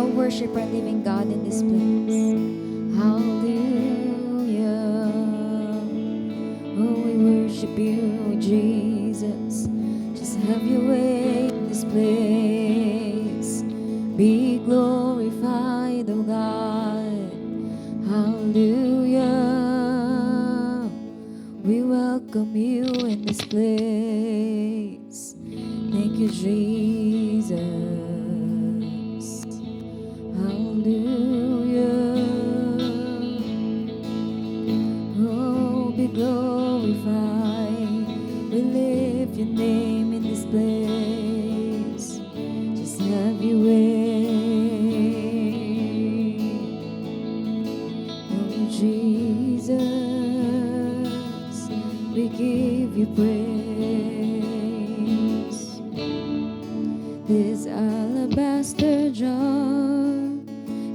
worship our living God in this place. Hallelujah. Oh, we worship you, Jesus. Just have your way in this place. Be glorified, oh God. Hallelujah. We welcome you in this place. Thank you, Jesus. Hallelujah. Oh, be glorified. We lift your name in this place. Just have your way. Oh, Jesus, we give you praise. This alabaster jar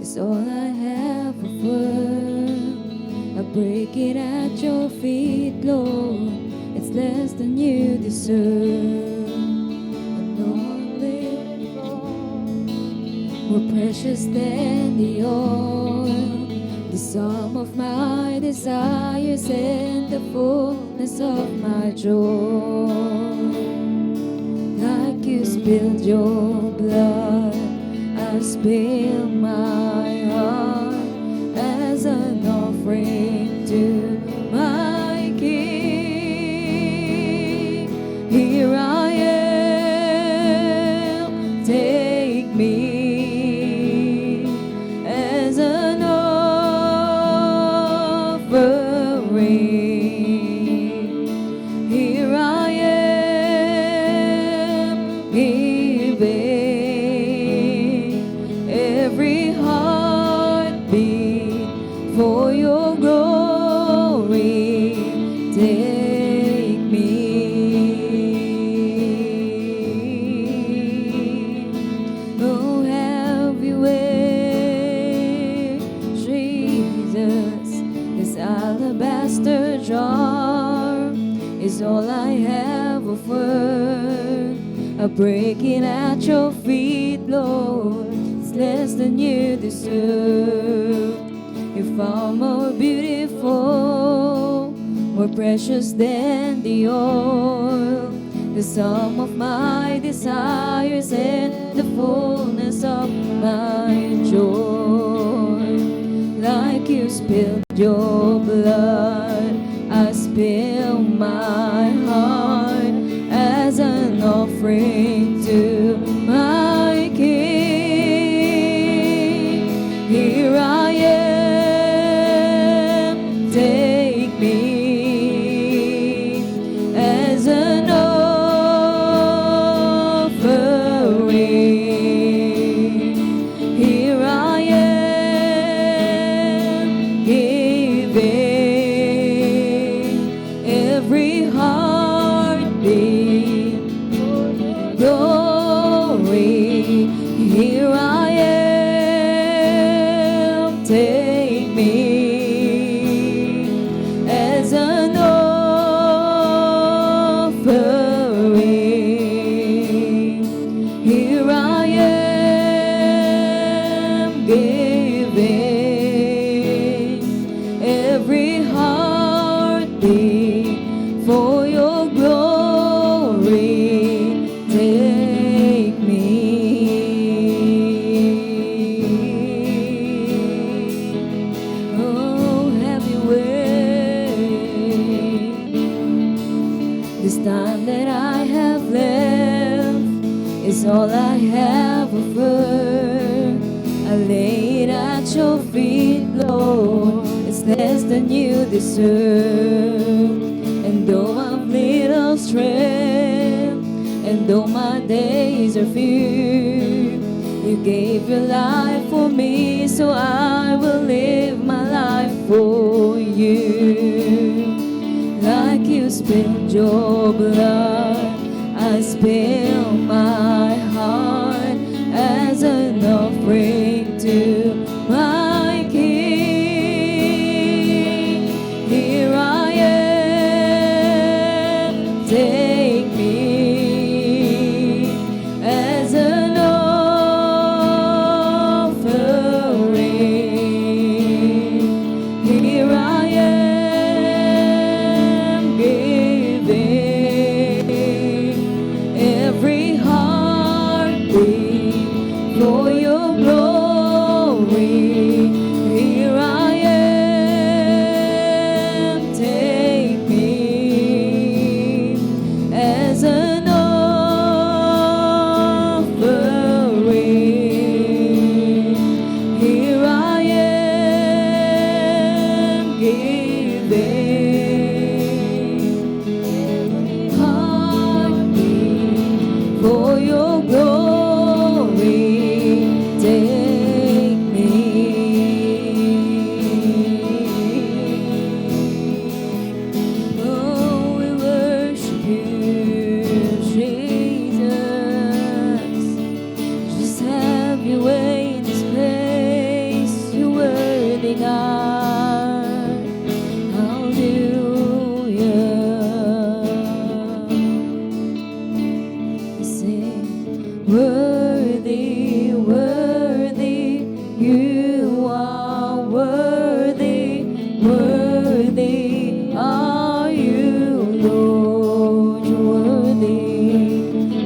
is all I have of worth. I break it at your feet, Lord. It's less than you deserve. I know I'm living for more precious than the oil, the sum of my desires and the fullness of my joy. Like you spilled your blood, I spill my heart as an offering to my King. Here I am, take me as an offering. Here I am, giving every heartbeat for your glory. Take me. Oh, have your way, Jesus. This alabaster jar is all I have of worth. I break it at your feet, Lord. It's less than you deserve. You're far more beautiful, more precious than the oil, the sum of my desires and the fullness of my joy. Like you spilled your blood, I spill my heart as an offering to my King. Here I am, take me as an offering. Here I am, giving every heartbeat glory. Here I am, take me as an offering. Here I am, giving every heartbeat for your glory. Take me. Oh, have your way. This time that I have left is all I have of earth. I lay it at your feet, Lord. It's less than you deserve. And though I've little strength, and though my days are few, you gave your life for me, so I will live my life for you. Like you spilled your blood, I spill my heart as an offering to my King. Here I am, take me as an offering. worthy, worthy, you are worthy, worthy are you, Lord, worthy,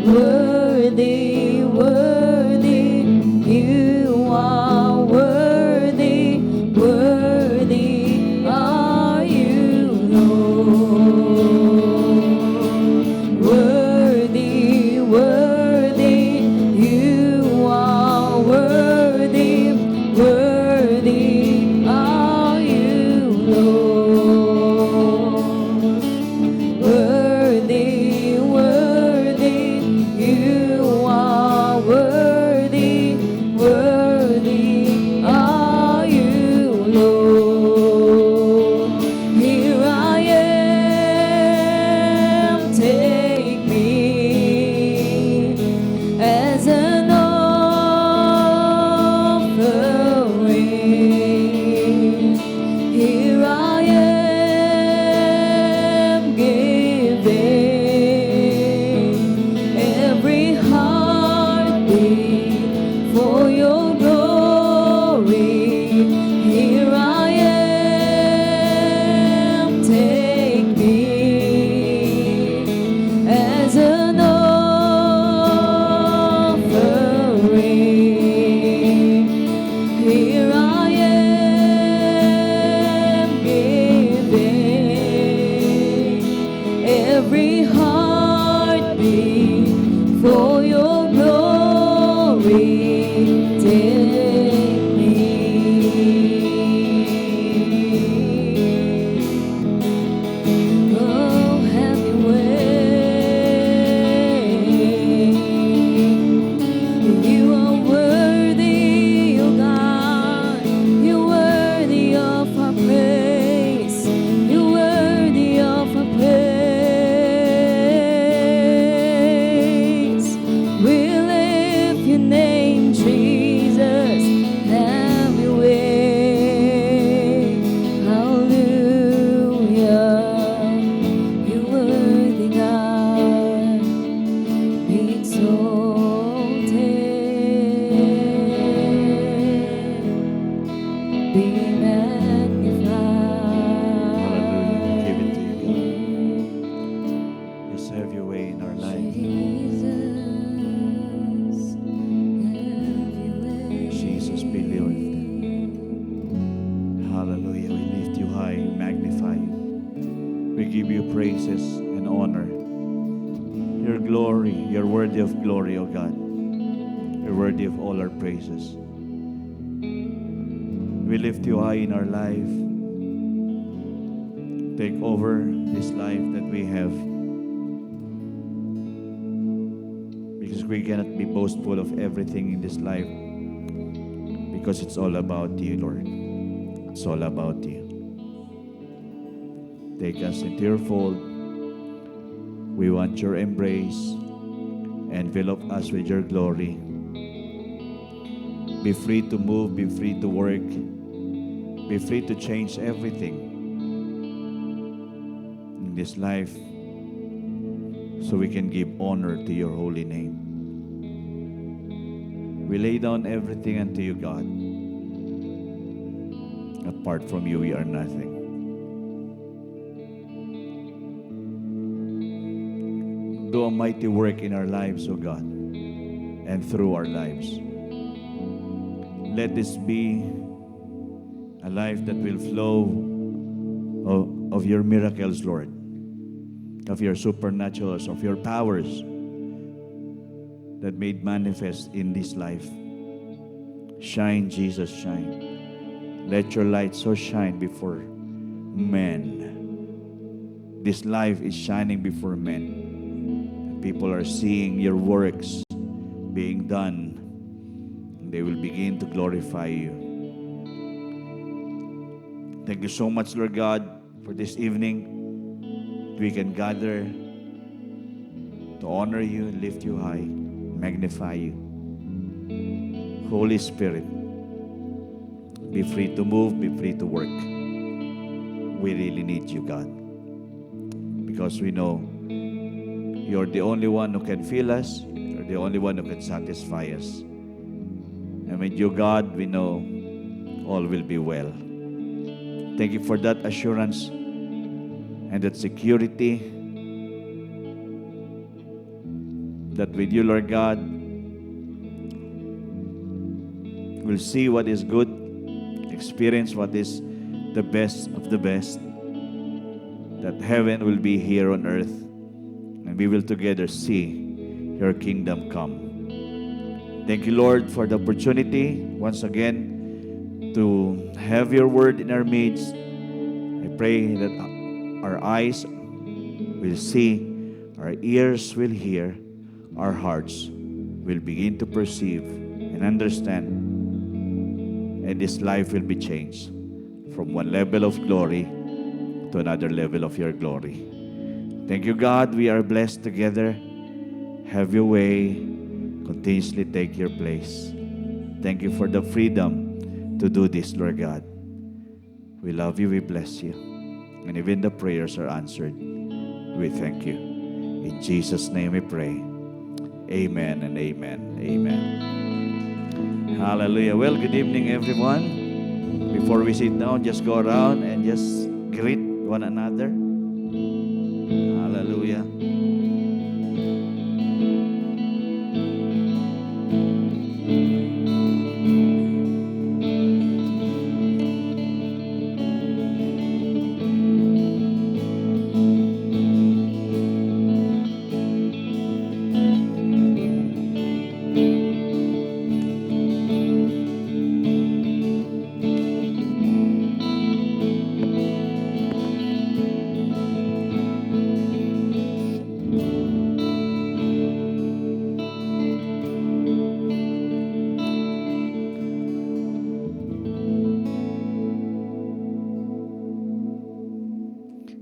worthy, worthy, you are worthy, worthy are you, Lord, worthy, worthy, you are worthy, worthy are you, Lord, worthy, worthy, you are worthy, worthy are you, Lord. Here I am, take me as an offering. Here I am, giving every heartbeat for your glory. Here I am, take me as an offering. Here I am, giving every heartbeat for your glory. Take me. Oh, have your way. You are worthy, oh God. You're worthy of our praise. You're worthy of our praise. We lift your name, Jesus. Have your way. Hallelujah. You're worthy, God. Be exalted, be Hallelujah. We give it to you, magnified. God. Just have your way in our life. Jesus, be lifted. Hallelujah. We lift you high, magnify you. We give you praises and honor. Your glory, you're worthy of glory, O God. You're worthy of all our praises. We lift you high in our life. Take over this life that we have. Because we cannot be boastful of everything in this life. Because it's all about you, Lord. It's all about you. Take us into your fold. We want your embrace. Envelop us with your glory. Be free to move, be free to work, be free to change everything in this life so we can give honor to your holy name. We lay down everything unto you, God. Apart from you, we are nothing. Do a mighty work in our lives, O God, and through our lives. Let this be a life that will flow of your miracles, Lord, of your supernaturals, of your powers that made manifest in this life. Shine, Jesus, shine. Let your light so shine before men. This life is shining before men. People are seeing your works being done. They will begin to glorify you. Thank you so much, Lord God, for this evening. We can gather to honor you, lift you high, magnify you. Holy Spirit, be free to move, be free to work. We really need you, God, because we know you're the only one who can fill us. You're the only one who can satisfy us. And with you, God, we know all will be well. Thank you for that assurance and that security that with you, Lord God, we'll see what is good, experience what is the best of the best, that heaven will be here on earth, and we will together see your kingdom come. Thank you, Lord, for the opportunity once again to have your word in our midst. I pray that our eyes will see, our ears will hear, our hearts will begin to perceive and understand, and this life will be changed from one level of glory to another level of your glory. Thank you, God. We are blessed together. Have your way. Continuously take your place. Thank you for the freedom to do this, Lord God. We love you. We bless you. And even the prayers are answered. We thank you. In Jesus' name we pray. Amen and amen. Amen. Hallelujah. Well, good evening, everyone. Before we sit down, just go around and just greet one another. Hallelujah.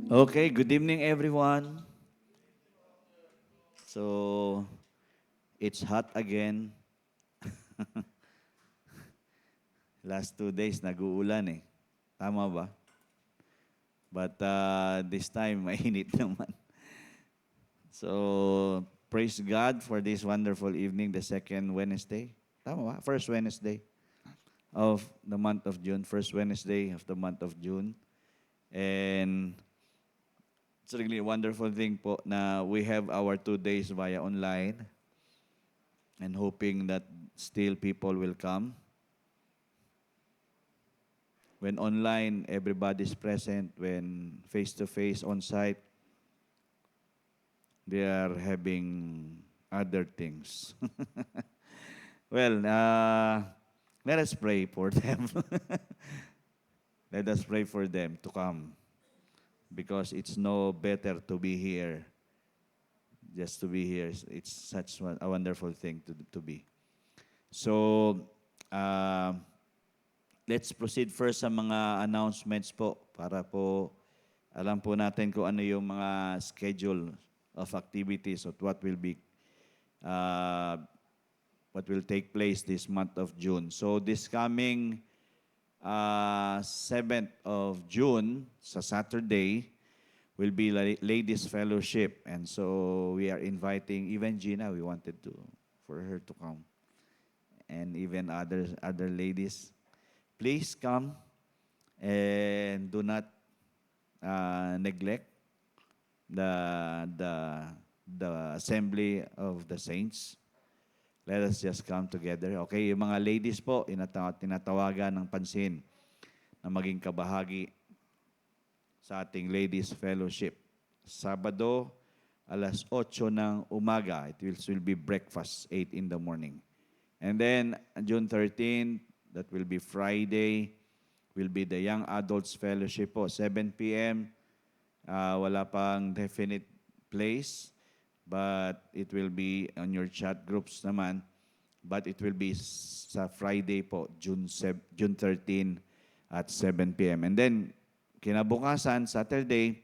Okay, good evening, everyone. So, it's hot again. Last 2 days, nag-uulan eh. Tama ba? But this time, mainit naman. So, praise God for this wonderful evening, the second Wednesday. Tama ba? First Wednesday of the month of June. First Wednesday of the month of June. And it's really a wonderful thing po na we have our 2 days via online and hoping that still people will come. When online, everybody's present. When face-to-face, on-site, they are having other things. Well, let us pray for them. Let us pray for them to come. Because it's no better to be here. Just to be here. It's such a wonderful thing to be. So, let's proceed first sa mga announcements po para po alam po natin kung ano yung mga schedule of activities of what will take place this month of June. So this coming 7th of June, sa Saturday, will be Ladies Fellowship. And so we are inviting even Gina, we wanted for her to come. And even other ladies. Please come and do not neglect the assembly of the saints. Let us just come together. Okay, yung mga ladies po, tinatawagan ng pansin na maging kabahagi sa ating Ladies Fellowship. Sabado, alas 8 ng umaga. It will be breakfast, 8 in the morning. And then, June 13, that will be Friday, will be the Young Adults Fellowship po, 7 p.m. Wala pang definite place, but it will be on your chat groups naman. But it will be sa Friday po, June 13 at 7 p.m. And then, kinabukasan, Saturday,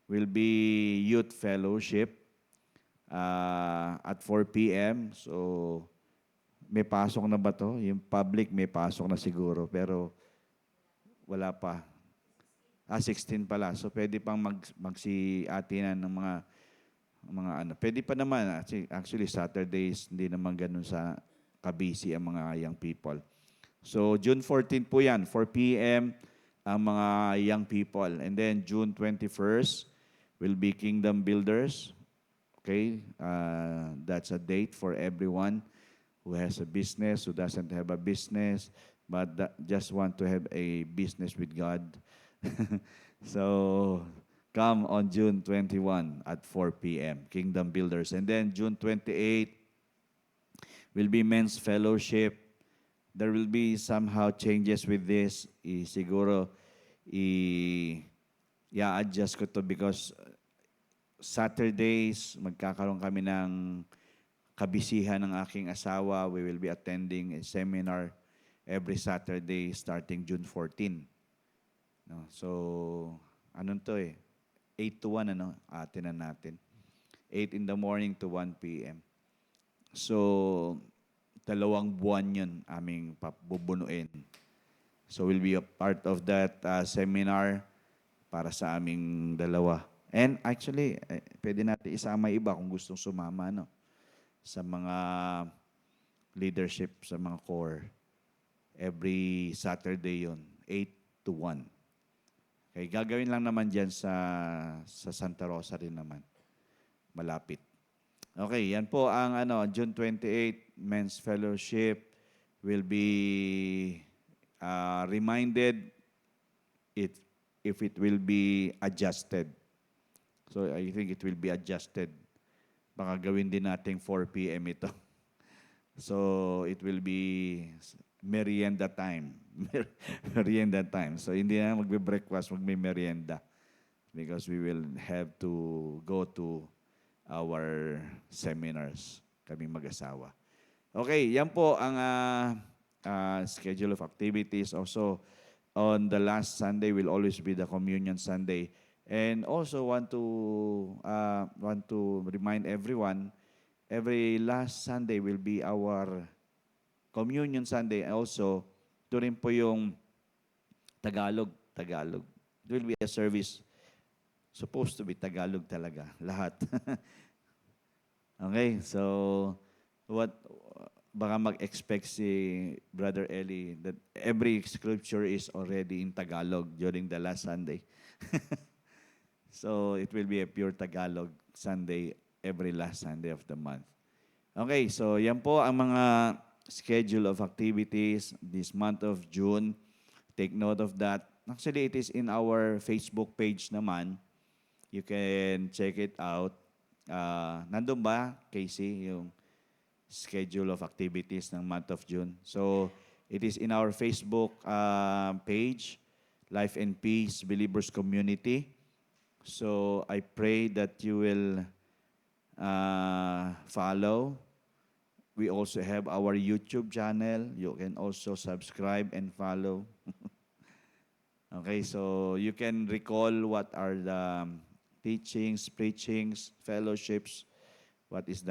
will be Youth Fellowship at 4 p.m. So, may pasok na ba to? Yung public may pasok na siguro, pero wala pa. 16 pala. So, pwede pang magsi-atinan ng mga Mga ano. Pwede pa naman. Actually, Saturdays, hindi naman ganun sa kabisi ang mga young people. So, June 14 po yan, 4 p.m. ang mga young people. And then, June 21st will be Kingdom Builders. Okay? That's a date for everyone who has a business, who doesn't have a business, but just want to have a business with God. So, come on June 21 at 4 p.m., Kingdom Builders. And then June 28 will be Men's Fellowship. There will be somehow changes with this. Siguro, i-adjust ko to because Saturdays, magkakaroon kami ng kabisihan ng aking asawa. We will be attending a seminar every Saturday starting June 14. No? So, anong to 8 to 1, atinan natin. 8 in the morning to 1 p.m. So, 2 buwan yun aming bubunuin. So, we'll be a part of that seminar para sa aming dalawa. And actually, pwede natin isama iba kung gustong sumama, no? Sa mga leadership, sa mga core. Every Saturday yon 8 to 1. Okay, gagawin lang naman dyan sa Santa Rosa rin naman. Malapit. Okay, yan po ang June 28, Men's Fellowship will be reminded if it will be adjusted. So I think it will be adjusted. Baka gawin din nating 4 p.m. ito. So it will be merienda time. Merienda time. So hindi na magbe-breakfast, magme-merienda. Because we will have to go to our seminars, kaming mag-asawa. Okay, yan po ang schedule of activities. Also, on the last Sunday will always be the Communion Sunday. And also want to remind everyone, every last Sunday will be our Communion Sunday. Also, ito rin po yung Tagalog. It will be a service supposed to be Tagalog talaga, lahat. Okay, so baka mag-expect si Brother Eli that every scripture is already in Tagalog during the last Sunday. So, it will be a pure Tagalog Sunday every last Sunday of the month. Okay, so yan po ang mga schedule of activities this month of June. Take note of that. Actually, it is in our Facebook page naman. You can check it out. Nandun ba, Casey, yung schedule of activities ng month of June? So, it is in our Facebook page, Life and Peace Believers Community. So, I pray that you will follow. We also have our YouTube channel. You can also subscribe and follow. Okay, so you can recall what are the teachings, preachings, fellowships, what is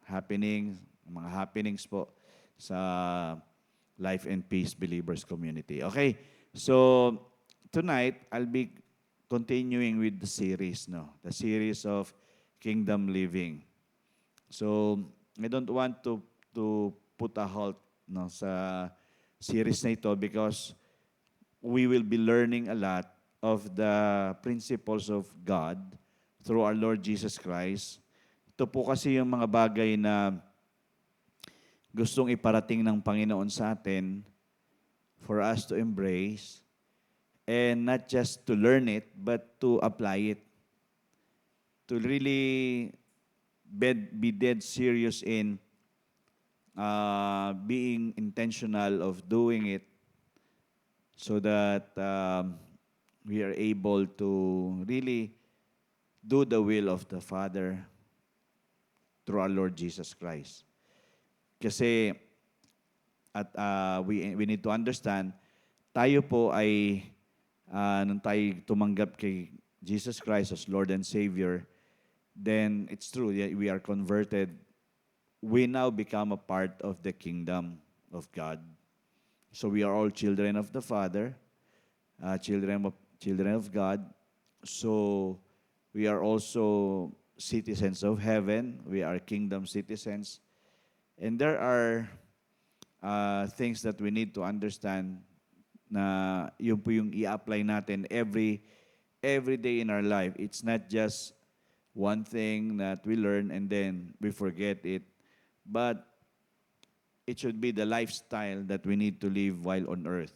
happening, mga happenings po sa Life and Peace Believers Community. Okay, so tonight I'll be continuing with the series, the series of Kingdom Living. So I don't want to put a halt sa series na ito because we will be learning a lot of the principles of God through our Lord Jesus Christ. Ito po kasi yung mga bagay na gustong iparating ng Panginoon sa atin for us to embrace and not just to learn it, but to apply it. To really be dead serious in being intentional of doing it so that we are able to really do the will of the Father through our Lord Jesus Christ. Kasi we need to understand, tayo po ay nung tayo tumanggap kay Jesus Christ as Lord and Savior, then it's true, we are converted. We now become a part of the kingdom of God. So we are all children of the Father, children of God. So we are also citizens of heaven. We are kingdom citizens. And there are things that we need to understand na yun po yung i-apply natin every day in our life. It's not just one thing that we learn and then we forget it, but it should be the lifestyle that we need to live while on earth.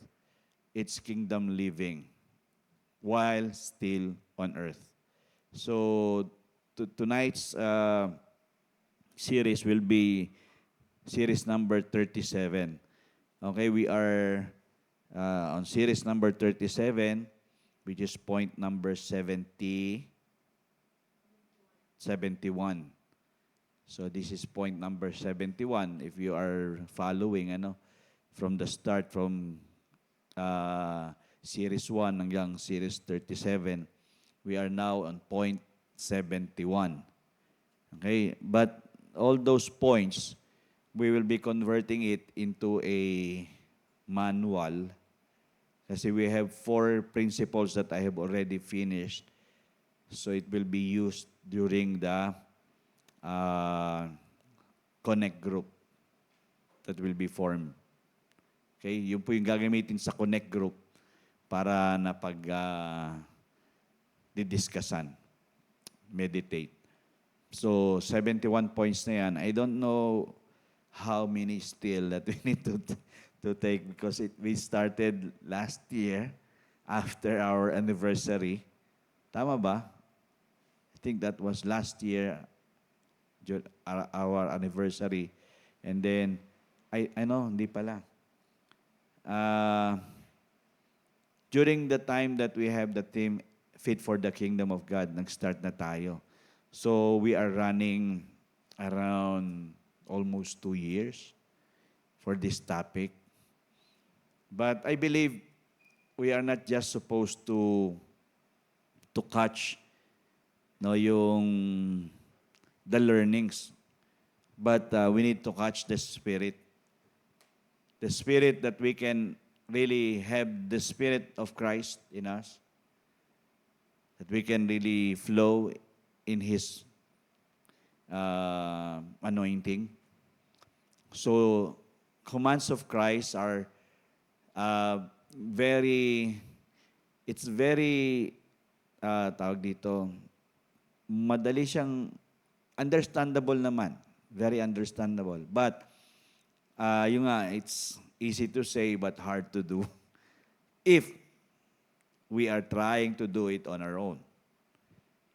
It's kingdom living while still on earth. So tonight's series will be series number 37. Okay, we are on series number 37, which is point number 71. So this is point number 71. If you are following, from the start, from series 1 hanggang series 37, we are now on point 71. Okay, but all those points, we will be converting it into a manual kasi we have 4 principles that I have already finished. So it will be used during the Connect group that will be formed. Okay, yun po yung gagamitin sa Connect group para na didiscussan, meditate. So 71 points na yan. I don't know how many still that we need to take because we started last year after our anniversary. Tama ba? I think that was last year, our anniversary. And then, I know, hindi pala. During the time that we have the team Fit for the Kingdom of God, nag-start na tayo. So, we are running around almost 2 years for this topic. But I believe we are not just supposed to catch yung the learnings, but we need to catch the spirit. The spirit that we can really have the Spirit of Christ in us, that we can really flow in His anointing. So, commands of Christ are it's very, tawag dito, madali siyang understandable naman. Very understandable. But, it's easy to say but hard to do if we are trying to do it on our own.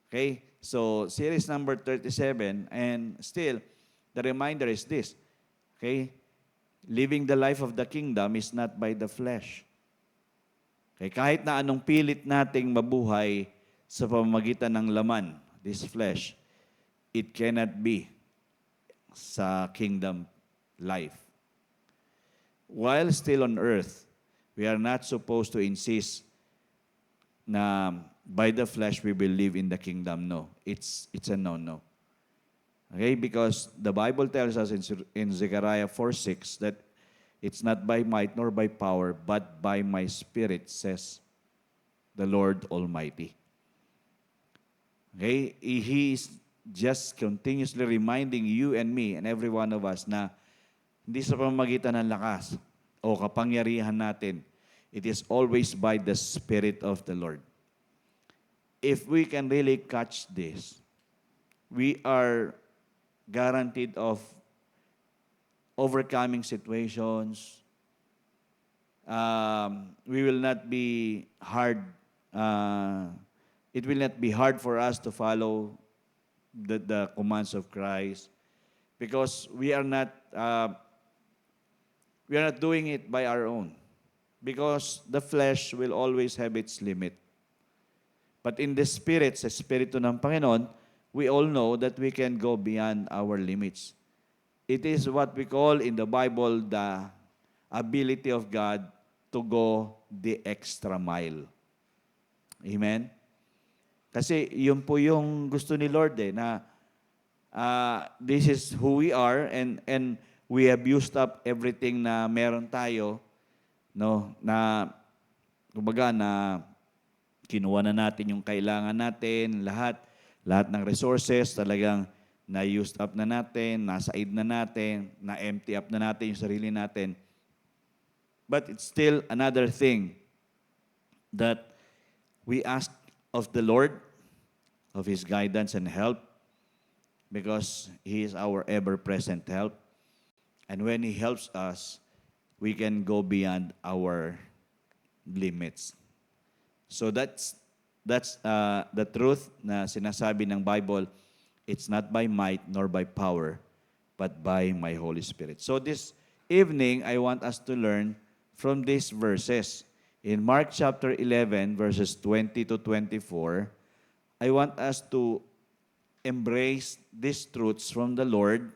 Okay? So, series number 37, and still, the reminder is this. Okay? Living the life of the kingdom is not by the flesh. Okay? Kahit na anong pilit nating mabuhay sa pamamagitan ng laman, this flesh, it cannot be sa kingdom life. While still on earth, we are not supposed to insist na by the flesh we will live in the kingdom. No, it's a no-no. Okay, because the Bible tells us in Zechariah 4:6 that it's not by might nor by power, but by my Spirit, says the Lord Almighty. Okay, He is just continuously reminding you and me and every one of us na hindi sa pamamagitan ng lakas o kapangyarihan natin. It is always by the Spirit of the Lord. If we can really catch this, we are guaranteed of overcoming situations. We will not be hard. It will not be hard for us to follow the commands of Christ because we are not doing it by our own. Because the flesh will always have its limit. But in the Spirit, sa Espiritu ng Panginoon, we all know that we can go beyond our limits. It is what we call in the Bible the ability of God to go the extra mile. Amen? Kasi yun po yung gusto ni Lord na this is who we are and we have used up everything na meron tayo, no, na kumbaga na kinuha na natin yung kailangan natin, lahat. Lahat ng resources talagang na-used up na natin, nasa-id na natin, na-empty up na natin yung sarili natin. But it's still another thing that we ask of the Lord, of His guidance and help, because He is our ever-present help. And when He helps us, we can go beyond our limits. So that's the truth na sinasabi ng Bible. It's not by might nor by power, but by my Holy Spirit. So this evening, I want us to learn from these verses. In Mark chapter 11, verses 20 to 24, I want us to embrace these truths from the Lord.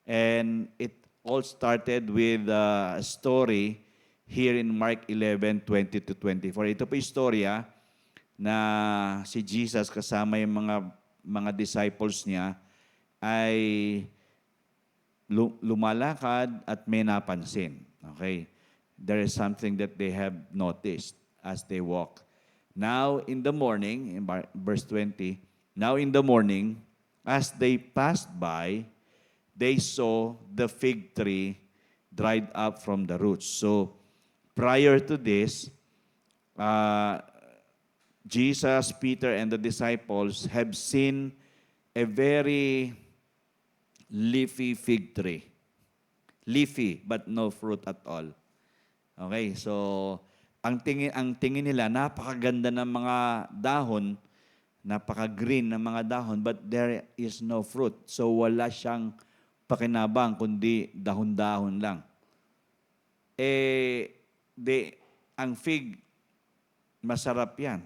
And it all started with a story here in Mark 11, 20 to 24. Ito po istorya na si Jesus kasama yung mga disciples niya ay lumalakad at may napansin. Okay? There is something that they have noticed as they walk. Now in the morning, in verse 20, now in the morning, as they passed by, they saw the fig tree dried up from the roots. So prior to this, Jesus, Peter, and the disciples have seen a very leafy fig tree. Leafy, but no fruit at all. Okay, so ang tingin nila, napakaganda ng mga dahon, napaka-green ng mga dahon, but there is no fruit. So wala siyang pakinabang, kundi dahon-dahon lang. Ang fig, masarap yan.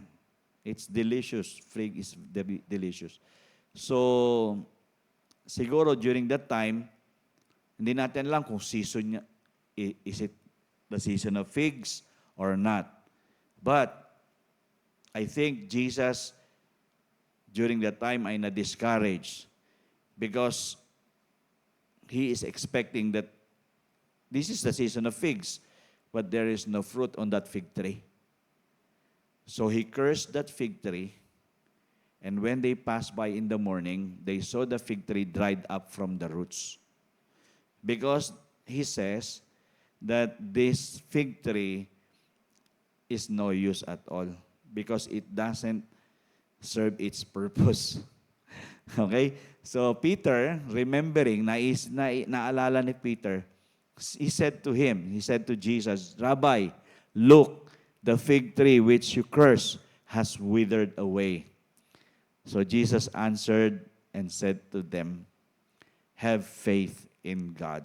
It's delicious. Fig is delicious. So, siguro during that time, hindi natin alam kung season niya, is it the season of figs or not. But, I think Jesus, during that time, ay na-discouraged because He is expecting that this is the season of figs, but there is no fruit on that fig tree. So He cursed that fig tree, and when they passed by in the morning, they saw the fig tree dried up from the roots. Because He says that this fig tree is no use at all because it doesn't serve its purpose. Okay? So Peter, remembering, naalala ni Peter, he said to Jesus, Rabbi, look, the fig tree which you cursed has withered away. So Jesus answered and said to them, have faith in God.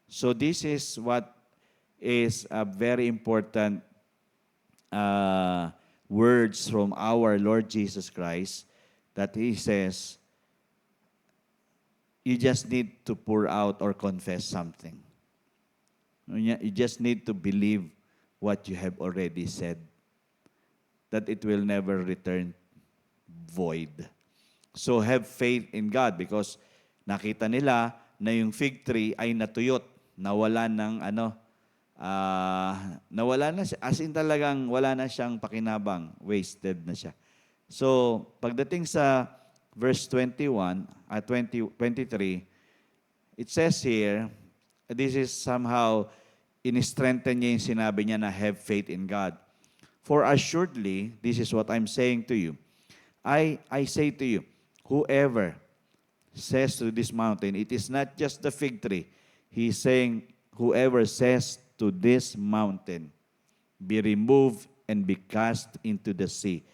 So this is what is a very important words from our Lord Jesus Christ, that He says, you just need to pour out or confess something. You just need to believe what you have already said, that it will never return void. So have faith in God because nakita nila na yung fig tree ay natuyot, nawala na siya, as in talagang wala na siyang pakinabang, wasted na siya. So, pagdating sa verse 23, it says here, this is somehow, in-strengthen niya yung sinabi niya na have faith in God. For assuredly, this is what I'm saying to you, I say to you, whoever says to this mountain, it is not just the fig tree. He's saying, whoever says to this mountain, be removed and be cast into the sea,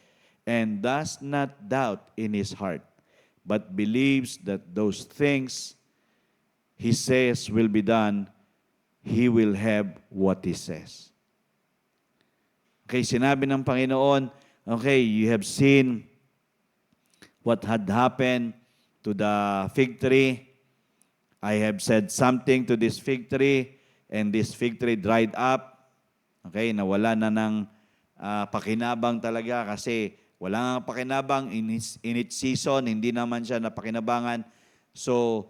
and does not doubt in his heart, but believes that those things he says will be done, he will have what he says. Okay, sinabi ng Panginoon, okay, you have seen what had happened to the fig tree. I have said something to this fig tree, and this fig tree dried up. Okay, nawala na ng pakinabang talaga kasi wala nga pakinabang in its season, hindi naman siya napakinabangan. So,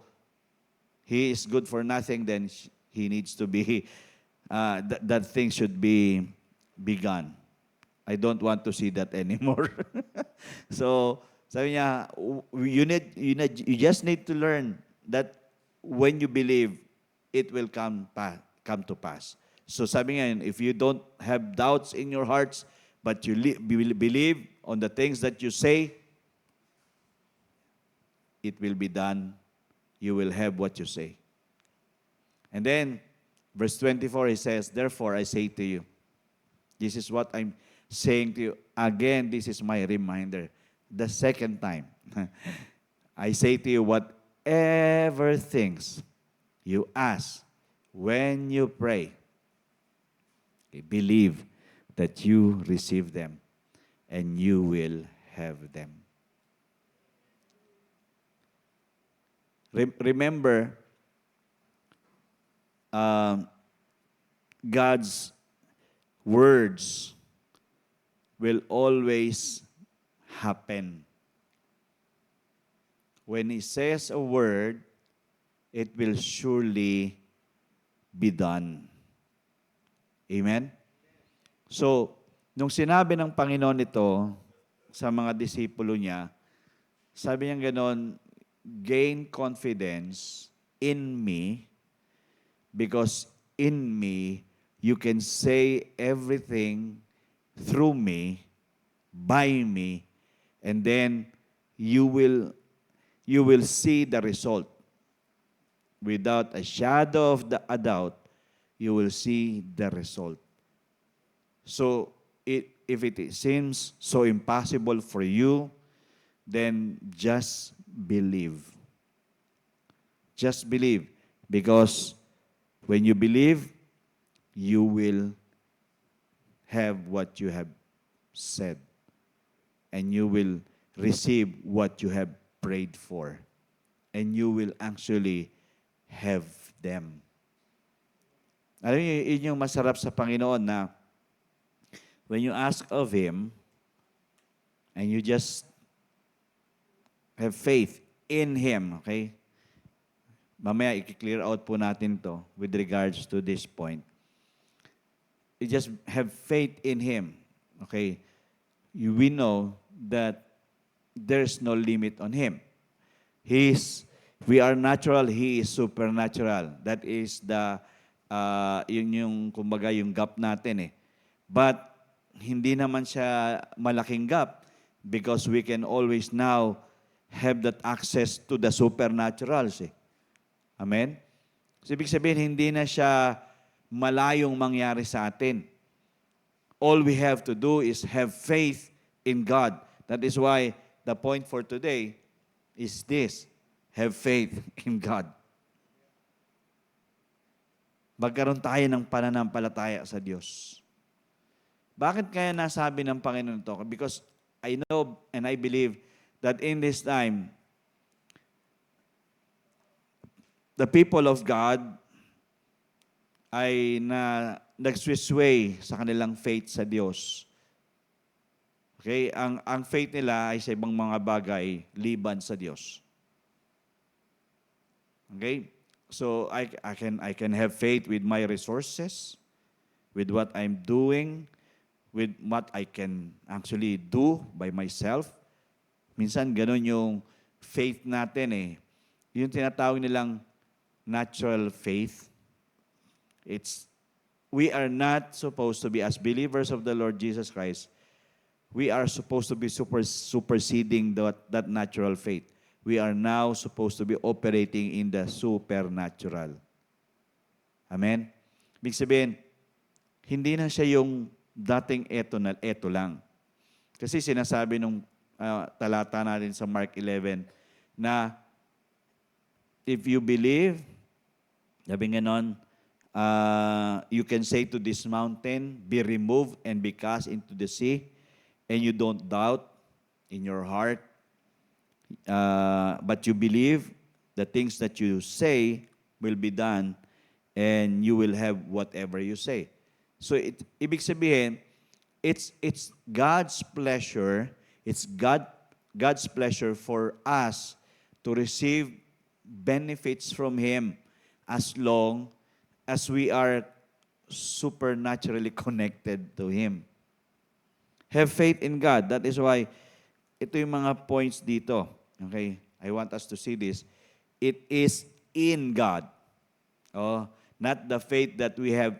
he is good for nothing, then he needs to be, that thing should be begun. I don't want to see that anymore. So, Sabi niya, you just need to learn that when you believe, it will come to pass. So sabi nga, if you don't have doubts in your hearts, but you believe on the things that you say, it will be done. You will have what you say. And then, verse 24, he says, therefore I say to you, this is what I'm saying to you. Again, this is my reminder. The second time, I say to you, whatever things you ask when you pray, believe that you receive them and you will have them. Remember, God's words will always happen. When He says a word, it will surely be done. Amen? So, nung sinabi ng Panginoon ito sa mga disipulo niya, sabi niya ganon, gain confidence in me because in me you can say everything through me, by me, and then you will see the result. Without a shadow of a doubt, you will see the result. So, if it seems so impossible for you, then just believe. Just believe. Because when you believe, you will have what you have said. And you will receive what you have prayed for. And you will actually have them. Alam niyo, yun yung masarap sa Panginoon na when you ask of Him and you just have faith in Him, okay? Mamaya, i-clear out po natin to with regards to this point. You just have faith in Him, okay? We know that there's no limit on Him. We are natural, He is supernatural. That is yun yung, kumbaga, yung gap natin eh. But, hindi naman siya malaking gap because we can always now have that access to the supernaturals eh. Amen? So, ibig sabihin, hindi na siya malayong mangyari sa atin. All we have to do is have faith in God. That is why the point for today is this. Have faith in God. Magkaroon tayo ng pananampalataya sa Diyos. Bakit kaya nasabi ng Panginoon ito? Because I know and I believe that in this time, the people of God ay nagswisway sa kanilang faith sa Diyos. Okay? Ang faith nila ay sa ibang mga bagay, liban sa Diyos. Okay? So, I can have faith with my resources, with what I'm doing, with what I can actually do by myself. Minsan, ganun yung faith natin eh. Yung tinatawag nilang natural faith. We are not supposed to be, as believers of the Lord Jesus Christ, we are supposed to be superseding that natural faith. We are now supposed to be operating in the supernatural. Amen? Ibig sabihin, hindi na siya yung dating eto lang. Kasi sinasabi nung talata natin sa Mark 11 na if you believe, sabi nga nun, you can say to this mountain, be removed and be cast into the sea, and you don't doubt in your heart, but you believe the things that you say will be done, and you will have whatever you say. So, ibig sabihin, it's God's pleasure, God's pleasure for us to receive benefits from Him as long as we are supernaturally connected to Him. Have faith in God. That is why ito yung mga points dito. Okay? I want us to see this. It is in God. Oh, not the faith that we have,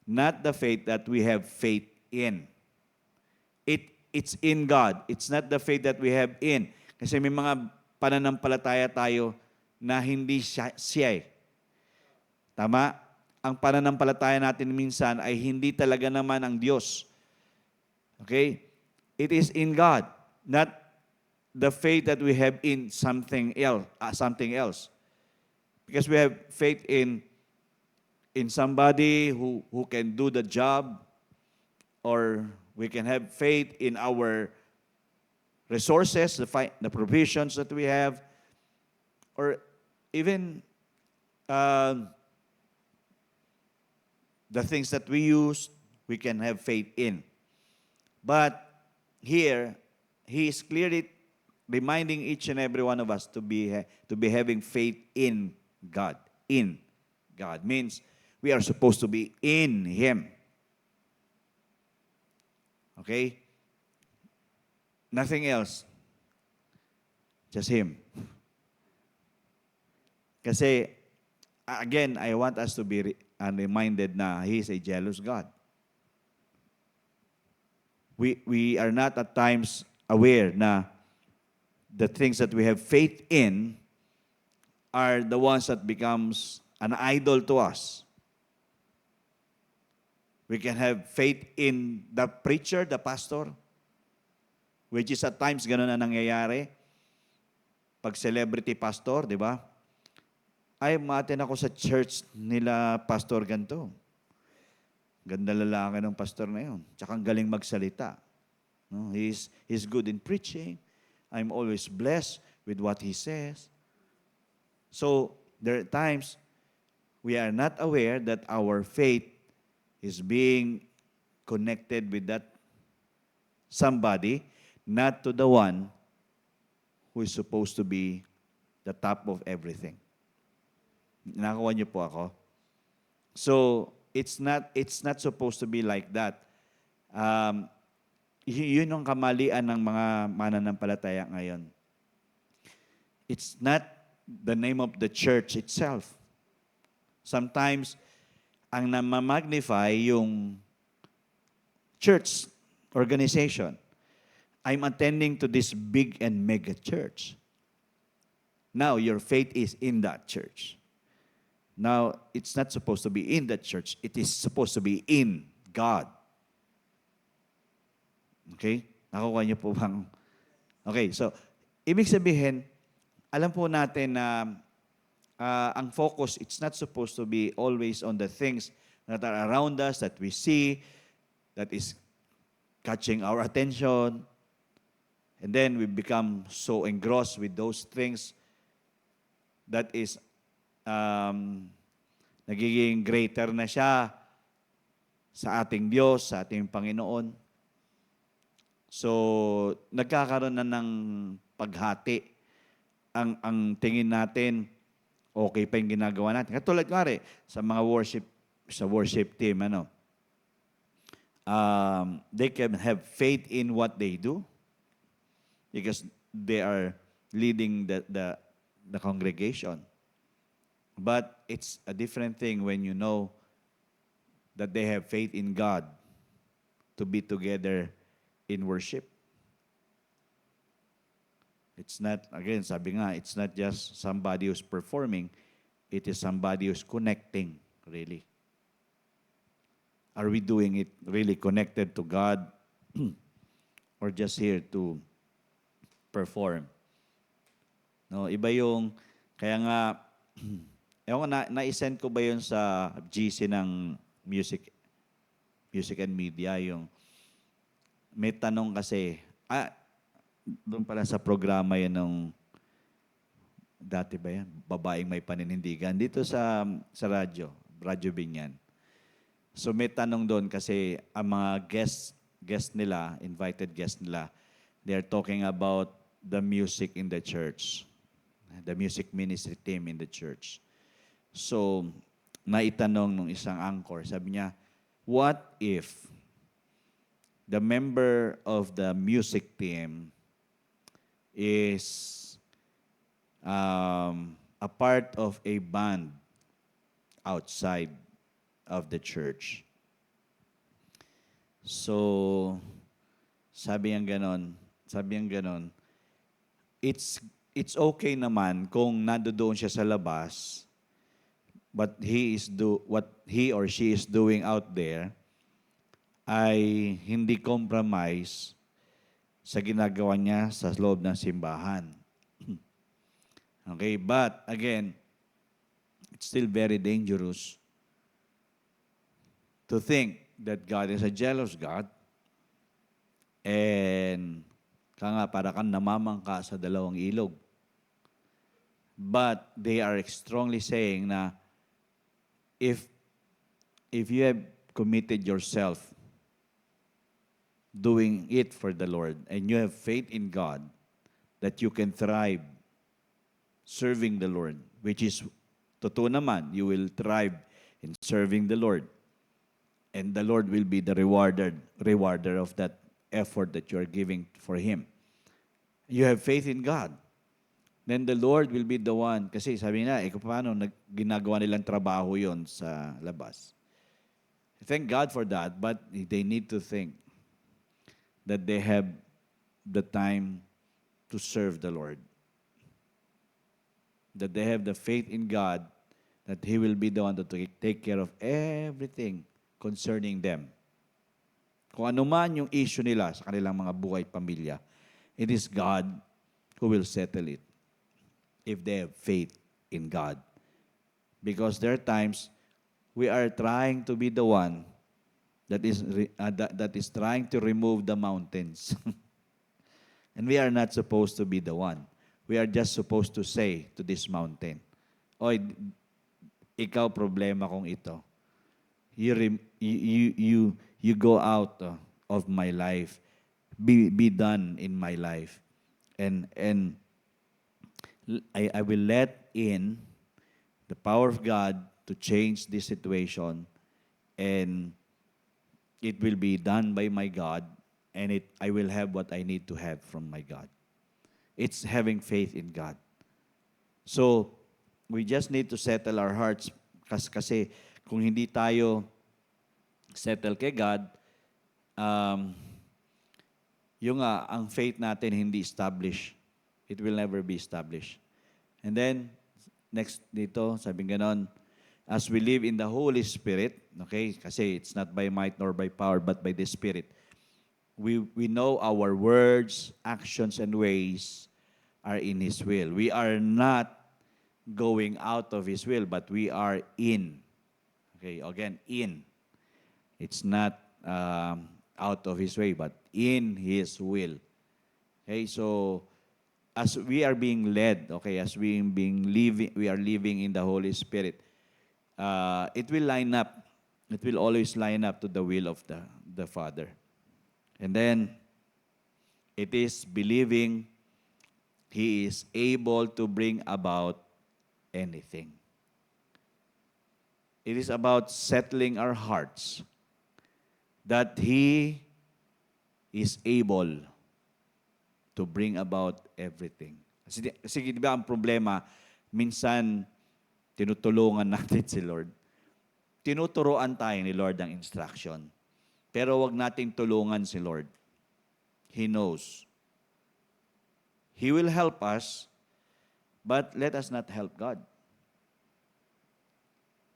not the faith that we have faith in. It's in God. It's not the faith that we have in. Kasi may mga pananampalataya tayo na hindi siya eh. Tama? Ang pananampalataya natin minsan ay hindi talaga naman ang Diyos. Okay? It is in God, not the faith that we have in something else. Because we have faith in somebody who can do the job, or we can have faith in our resources, the provisions that we have, or even the things that we use, we can have faith in. But here, he is clearly reminding each and every one of us to be having faith in God. In God means we are supposed to be in Him. Okay? Nothing else. Just Him. Kasi, again, I want us to be reminded na He is a jealous God. We are not at times aware na the things that we have faith in are the ones that becomes an idol to us. We can have faith in the preacher, the pastor, which is at times ganun na nangyayari. Pag celebrity pastor, di ba? Ay, ma-attend ako sa church nila pastor ganito. Ganda lalaki ng pastor na yun. Tsaka ang galing magsalita. No? He's good in preaching. I'm always blessed with what he says. So, there are times we are not aware that our faith is being connected with that somebody, not to the one who is supposed to be the top of everything. Nakakuha niyo po ako? So, it's not supposed to be like that. Yun yung kamalian ng mga mananampalataya ngayon. It's not the name of the church itself. Sometimes, ang namamagnify yung church organization. I'm attending to this big and mega church. Now, your faith is in that church. Now, it's not supposed to be in that church. It is supposed to be in God. Okay? Nakuha niyo po bang? Okay, so, ibig sabihin, alam po natin na ang focus, it's not supposed to be always on the things that are around us, that we see, that is catching our attention, and then we become so engrossed with those things that is nagiging greater na siya sa ating Diyos, sa ating Panginoon. So, nagkakaroon na ng paghati. Ang tingin natin, okay pa yung ginagawa natin. Katulad nga sa mga worship team, they can have faith in what they do because they are leading the congregation. But it's a different thing when you know that they have faith in God to be together in worship. It's not, again, sabi nga, it's not just somebody who's performing, it is somebody who's connecting, really. Are we doing it really connected to God or just here to perform? No, iba yung, kaya nga, ewan ko, na-send ko ba yun sa GC ng Music and Media, yung may tanong kasi, doon pala sa programa yun nung, dati ba yan? Babaeng may paninindigan. Dito sa Radyo Binyan. So may tanong doon kasi ang mga guest nila, invited guest nila, they're talking about the music in the church. The music ministry team in the church. So, naitanong nung isang anchor, sabi niya, what if the member of the music team is a part of a band outside of the church. So, sabi ang ganon, it's okay naman kung nandoon siya sa labas, but what he or she is doing out there ay hindi compromise sa ginagawa niya sa loob ng simbahan. Okay, but again, it's still very dangerous to think that God is a jealous God and para kang namamangka sa dalawang ilog. But they are strongly saying na if you have committed yourself doing it for the Lord and you have faith in God that you can thrive serving the Lord, which is totoo naman, you will thrive in serving the Lord. And the Lord will be the rewarder of that effort that you are giving for Him. You have faith in God. Then the Lord will be the one. Kasi sabi na, paano ginagawa nilang trabaho yon sa labas. Thank God for that, but they need to think that they have the time to serve the Lord. That they have the faith in God that He will be the one to take care of everything concerning them. Kung ano man yung issue nila sa kanilang mga buhay pamilya, it is God who will settle it if they have faith in God. Because there are times we are trying to be the one that is trying to remove the mountains. And we are not supposed to be the one. We are just supposed to say to this mountain, "Oy, ikaw problema kong ito. You go out of my life. Be done in my life." And I will let in the power of God to change this situation, and it will be done by my God, and I will have what I need to have from my God. It's having faith in God. So, we just need to settle our hearts kasi kung hindi tayo settle kay God, ang faith natin hindi established. It will never be established. And then, next dito, sabing ganon, as we live in the Holy Spirit, okay, kasi it's not by might nor by power, but by the Spirit, we know our words, actions, and ways are in His will. We are not going out of His will, but we are in. Okay, again, in. It's not out of His way, but in His will. Okay, so as we are being led, okay, as we are living in the Holy Spirit, it will line up. It will always line up to the will of the Father. And then, it is believing He is able to bring about anything. It is about settling our hearts that He is able to bring about everything. Kasi di ba ang problema, minsan tinutulungan natin si Lord. Tinuturoan tayo ni Lord ng instruction. Pero wag nating tulungan si Lord. He knows. He will help us, but let us not help God.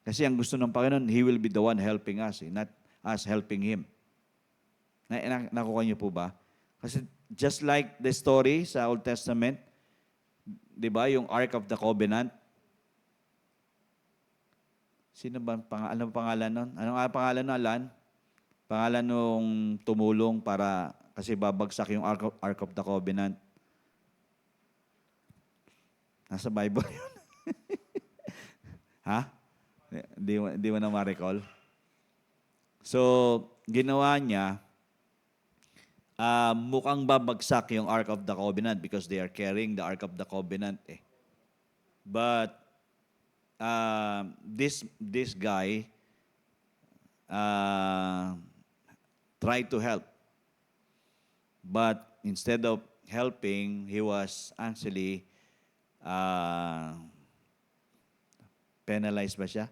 Kasi ang gusto ng Panginoon, He will be the one helping us, not us helping Him. Nakuha niyo po ba? Kasi just like the story sa Old Testament, di ba, yung Ark of the Covenant, sino ba anong pangalan nun? Anong pangalan nun, Alan? Pangalan nung tumulong para kasi babagsak yung Ark of the Covenant. Nasa Bible yun. Ha? Di mo na ma-recall? So, ginawa niya, mukhang babagsak yung Ark of the Covenant because they are carrying the Ark of the Covenant eh. But, this guy tried to help. But instead of helping, he was actually penalized ba siya?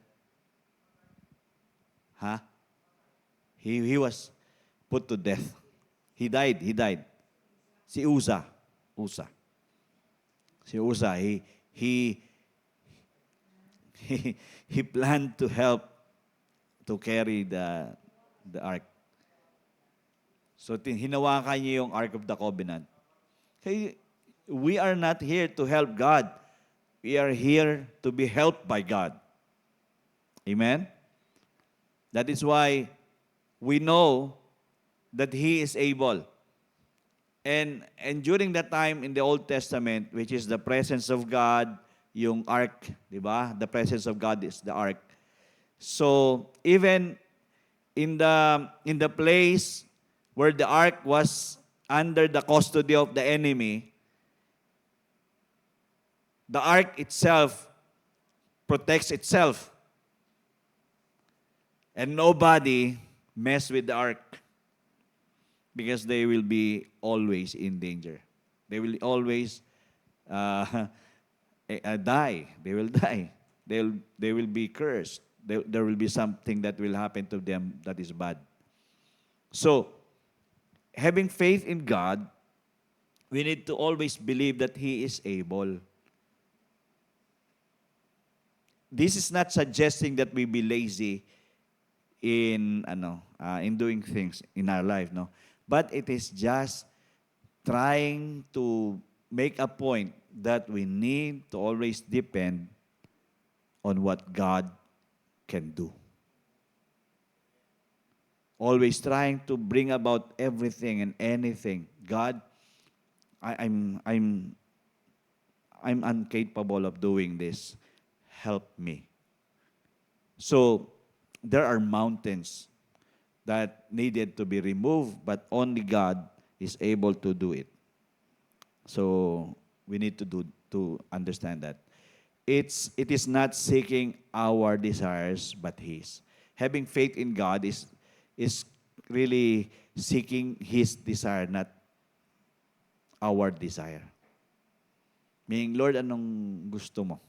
Ha? He was put to death. He died. Si Uza. Si Uza, he, he planned to help to carry the ark. So hinawakan niya yung Ark of the Covenant. Hey, we are not here to help God. We are here to be helped by God. Amen? That is why we know that He is able. And during that time in the Old Testament, which is the presence of God, yung ark, di ba? The presence of God is the ark. So, even in the place where the ark was under the custody of the enemy, the ark itself protects itself. And nobody mess with the ark because they will be always in danger. They will always die. They will die. They will be cursed. There will be something that will happen to them that is bad. So, having faith in God, we need to always believe that He is able. This is not suggesting that we be lazy in doing things in our life, no. But it is just trying to make a point that we need to always depend on what God can do. Always trying to bring about everything and anything. God, I'm incapable of doing this. Help me. So, there are mountains that needed to be removed, but only God is able to do it. So, we need to understand that. It is not seeking our desires, but His. Having faith in God is really seeking His desire, not our desire. Meaning, Lord, anong gusto mo?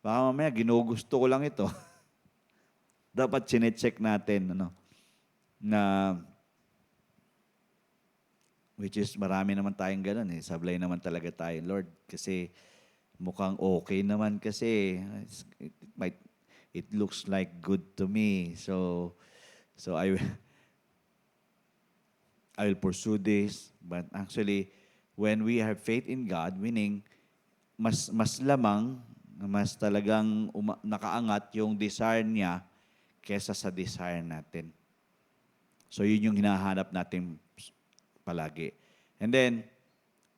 Baka mamaya, ginugusto ko lang ito. Dapat chinecheck natin, na, which is marami naman tayong ganun eh. Sablay naman talaga tayo, Lord, kasi mukhang okay naman kasi. It looks like good to me. So I will pursue this. But actually, when we have faith in God, meaning, mas lamang, mas talagang nakaangat yung desire niya kesa sa desire natin. So, yun yung hinahanap natin palagi. And then,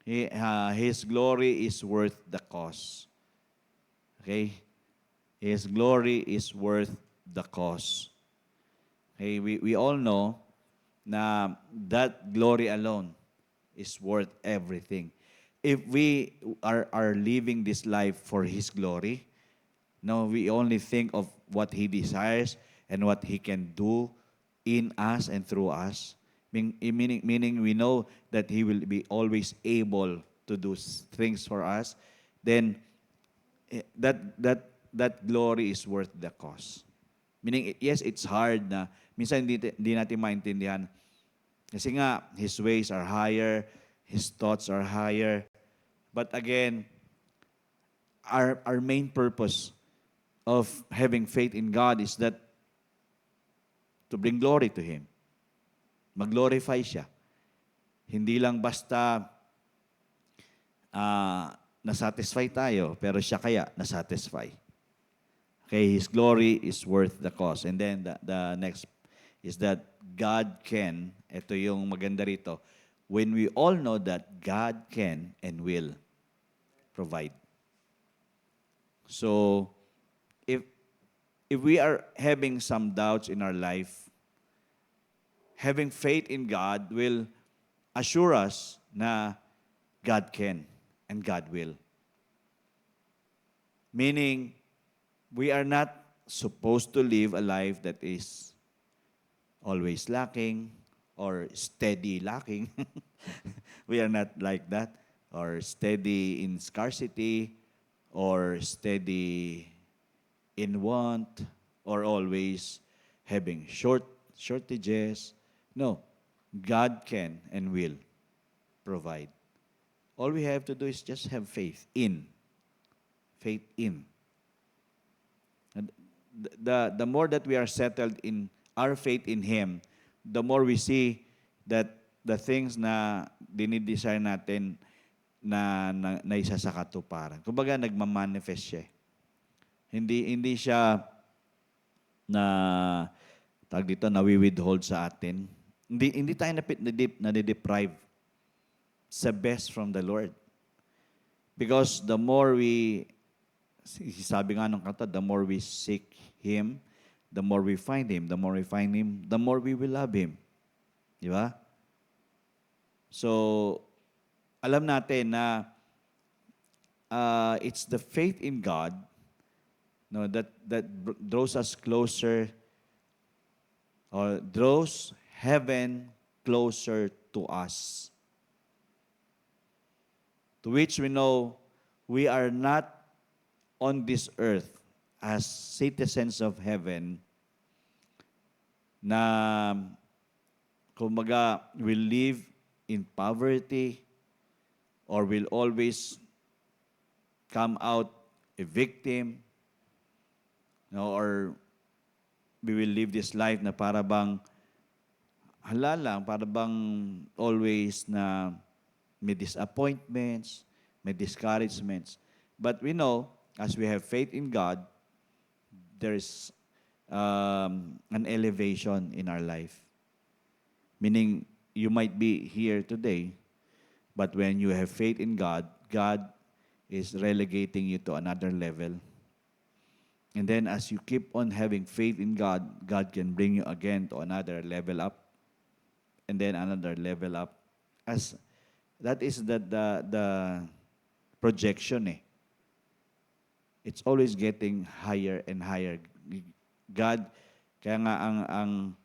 His glory is worth the cost. Okay? His glory is worth the cost. Okay? We all know na that glory alone is worth everything. If we are living this life for His glory, no, we only think of what He desires and what He can do in us and through us. Meaning we know that He will be always able to do things for us. Then that glory is worth the cost. Meaning, yes, it's hard na minsan hindi natin maintindihan. Kasi nga, His ways are higher, His thoughts are higher. But again, our main purpose of having faith in God is that to bring glory to Him. Mag-glorify siya. Hindi lang basta nasatisfy tayo, pero siya kaya nasatisfy. Okay, His glory is worth the cost. And then the next is that God can, ito yung maganda rito, when we all know that God can and will provide. So, if we are having some doubts in our life, having faith in God will assure us na God can and God will. Meaning, we are not supposed to live a life that is always lacking, or steady lacking. We are not like that. Or steady in scarcity, or steady in want, or always having shortages. No, God can and will provide. All we have to do is just have faith in. Faith in. And the more that we are settled in our faith in Him, the more we see that the things na dinidesire natin na isa sa katuparan. Kumbaga, nagmamanifest siya. Hindi siya na tag dito nawi-withhold sa atin. Hindi tayo na-deprive sa best from the Lord. Because the more we, sabi nga nung kanta, the more we seek Him, the more we find Him. The more we find Him, the more we will love Him. Di ba? So, alam natin na it's the faith in God that draws us closer, or draws heaven closer to us. To which we know we are not on this earth as citizens of heaven na kumbaga will live in poverty or will always come out a victim, or we will live this life na para bang para bang always na may disappointments, may discouragements. But we know, as we have faith in God, there is an elevation in our life. Meaning, you might be here today, but when you have faith in God, God is relegating you to another level. And then as you keep on having faith in God, God can bring you again to another level up. And then another level up. As that is the projection eh. It's always getting higher and higher. God, kaya nga ang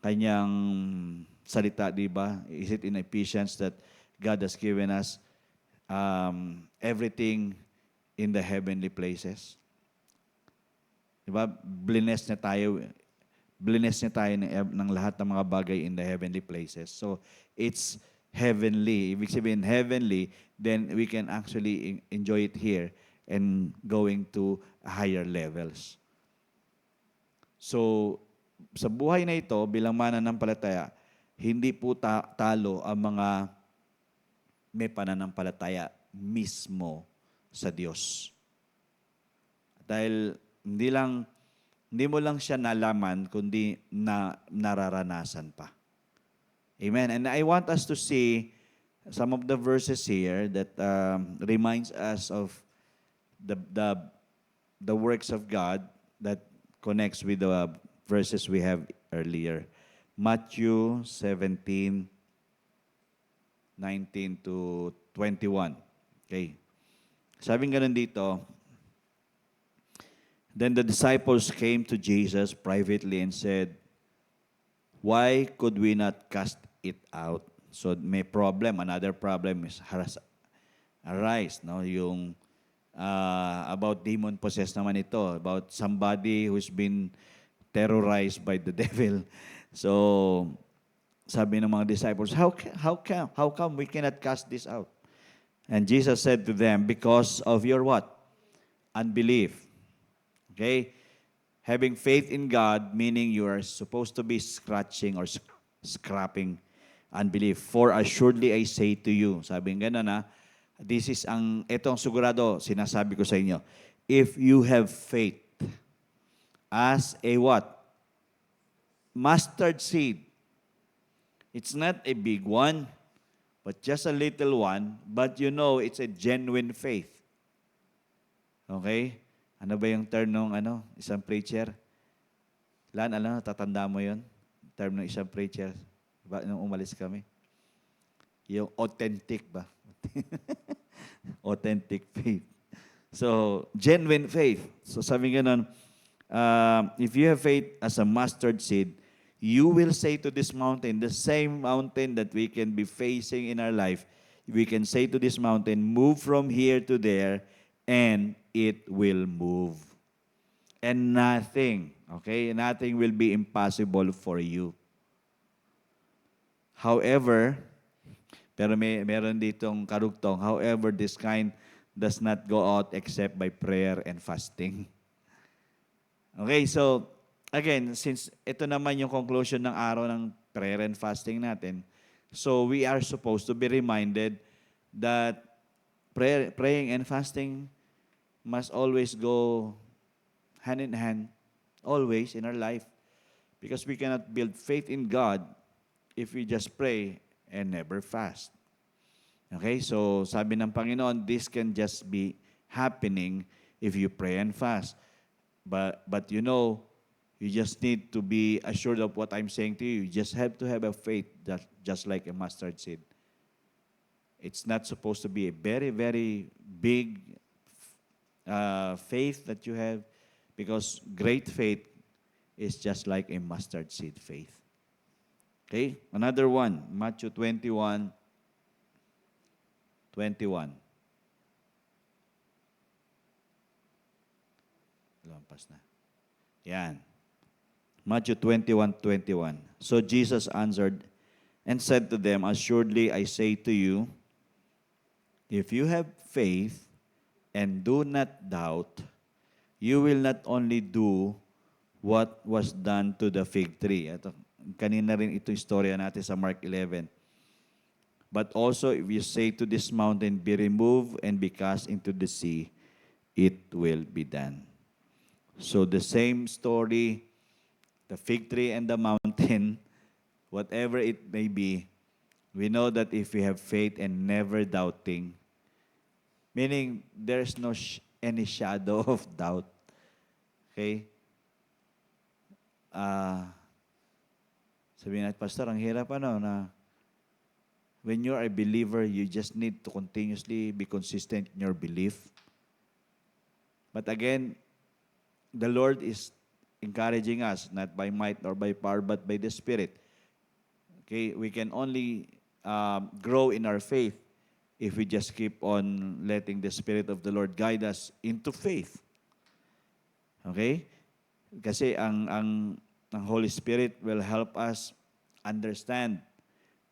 kanyang salita, di ba? Is it in Ephesians that God has given us everything in the heavenly places? Di ba? Blessed niya tayo ng lahat ng mga bagay in the heavenly places. So, it's heavenly. Ibig sabihin, heavenly, then we can actually enjoy it here and going to higher levels. So, sa buhay na ito, bilang mananampalataya, hindi po talo ang mga may pananampalataya mismo sa Diyos. Dahil hindi mo lang siya nalaman, kundi nararanasan pa. Amen. And I want us to see some of the verses here that reminds us of the works of God that connects with the verses we have earlier. Matthew 17, 19 to 21. Okay. Sabing ganun dito, then the disciples came to Jesus privately and said, "Why could we not cast it out?" So may problem. Another problem is arise. No? Yung about demon-possessed naman ito. About somebody who's been terrorized by the devil. So, sabi ng mga disciples, how come we cannot cast this out? And Jesus said to them, because of your what? Unbelief. Okay? Having faith in God, meaning you are supposed to be scratching or scrapping unbelief. For assuredly I say to you, sabi nga na, this is itong sigurado, sinasabi ko sa inyo, if you have faith as a what? Mustard seed. It's not a big one, but just a little one, but you know it's a genuine faith. Okay? Ano ba yung term ng isang preacher? Tatanda mo yun? Term ng isang preacher. Diba, nung umalis kami? Yung authentic ba? Authentic faith. So, genuine faith. So, sabi nga nun, if you have faith as a mustard seed, You will say to this mountain, the same mountain that we can be facing in our life, we can say to this mountain, move from here to there, and it will move. And nothing, okay, nothing will be impossible for you. However, pero meron ditong karugtong, however, this kind does not go out except by prayer and fasting. Okay, so again, since ito naman yung conclusion ng araw ng prayer and fasting natin, so we are supposed to be reminded that praying and fasting must always go hand in hand, always in our life. Because we cannot build faith in God if we just pray and never fast. Okay, so sabi ng Panginoon, this can just be happening if you pray and fast. But you know, you just need to be assured of what I'm saying to you. You just have to have a faith that just like a mustard seed. It's not supposed to be a very, very big faith that you have, because great faith is just like a mustard seed faith. Okay? Another one, Matthew 21:21. Lampas na. Yan. Matthew 21:21. So Jesus answered and said to them, assuredly I say to you, if you have faith and do not doubt, you will not only do what was done to the fig tree. Ito, kanina rin ito istorya natin sa Mark 11. But also, if you say to this mountain, be removed and be cast into the sea, it will be done. So the same story, the fig tree and the mountain, whatever it may be, we know that if we have faith and never doubting, meaning there's no any shadow of doubt. Okay? Sabihin natin, Pastor, ang hirap na when you're a believer, you just need to continuously be consistent in your belief. But again, the Lord is encouraging us, not by might nor by power, but by the Spirit. Okay, we can only grow in our faith if we just keep on letting the Spirit of the Lord guide us into faith. Okay? Kasi ang Holy Spirit will help us understand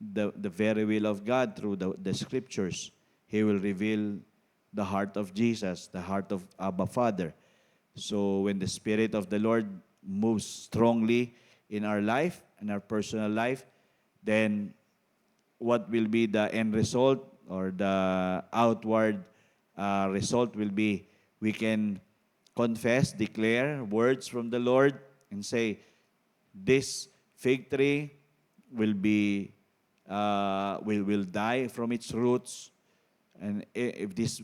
the very will of God through the Scriptures. He will reveal the heart of Jesus, the heart of Abba Father. So when the Spirit of the Lord moves strongly in our life, in our personal life, then what will be the end result or the outward result will be we can confess, declare words from the Lord and say, this fig tree will be will die from its roots, and if this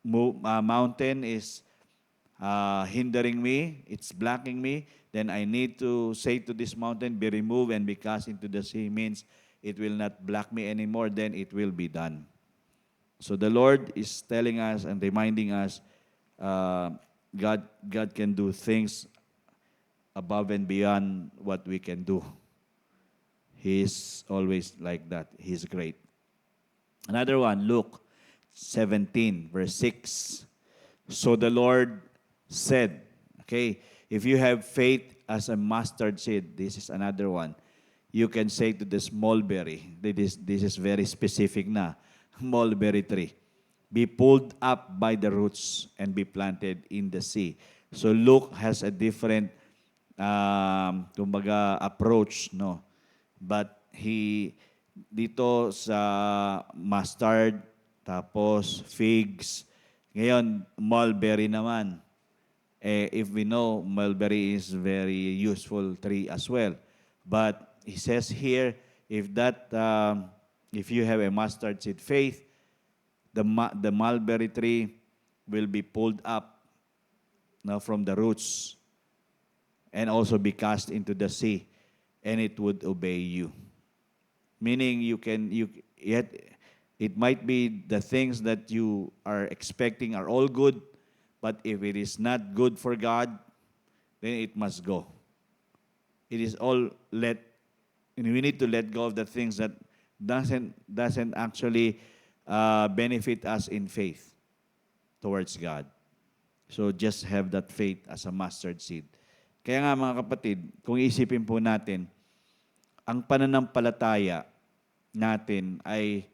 mountain is hindering me, it's blocking me, then I need to say to this mountain, be removed and be cast into the sea, means it will not block me anymore, then it will be done. So the Lord is telling us and reminding us, God can do things above and beyond what we can do. He is always like that. He's great. Another one, Luke 17, verse 6. So the Lord said, okay, if you have faith as a mustard seed, this is another one. You can say to this mulberry, this is very specific na, mulberry tree, be pulled up by the roots and be planted in the sea. So Luke has a different kumbaga approach, no? But he dito sa mustard, tapos figs, ngayon mulberry naman. If we know, mulberry is very useful tree as well. But he says here, if you have a mustard seed faith, the mulberry tree will be pulled up now from the roots and also be cast into the sea, and it would obey you. Meaning it might be the things that you are expecting are all good, but if it is not good for God, then it must go. It is all let And we need to let go of the things that doesn't actually benefit us in faith towards God. So just have that faith as a mustard seed. Kaya nga mga kapatid, kung isipin po natin, ang pananampalataya natin ay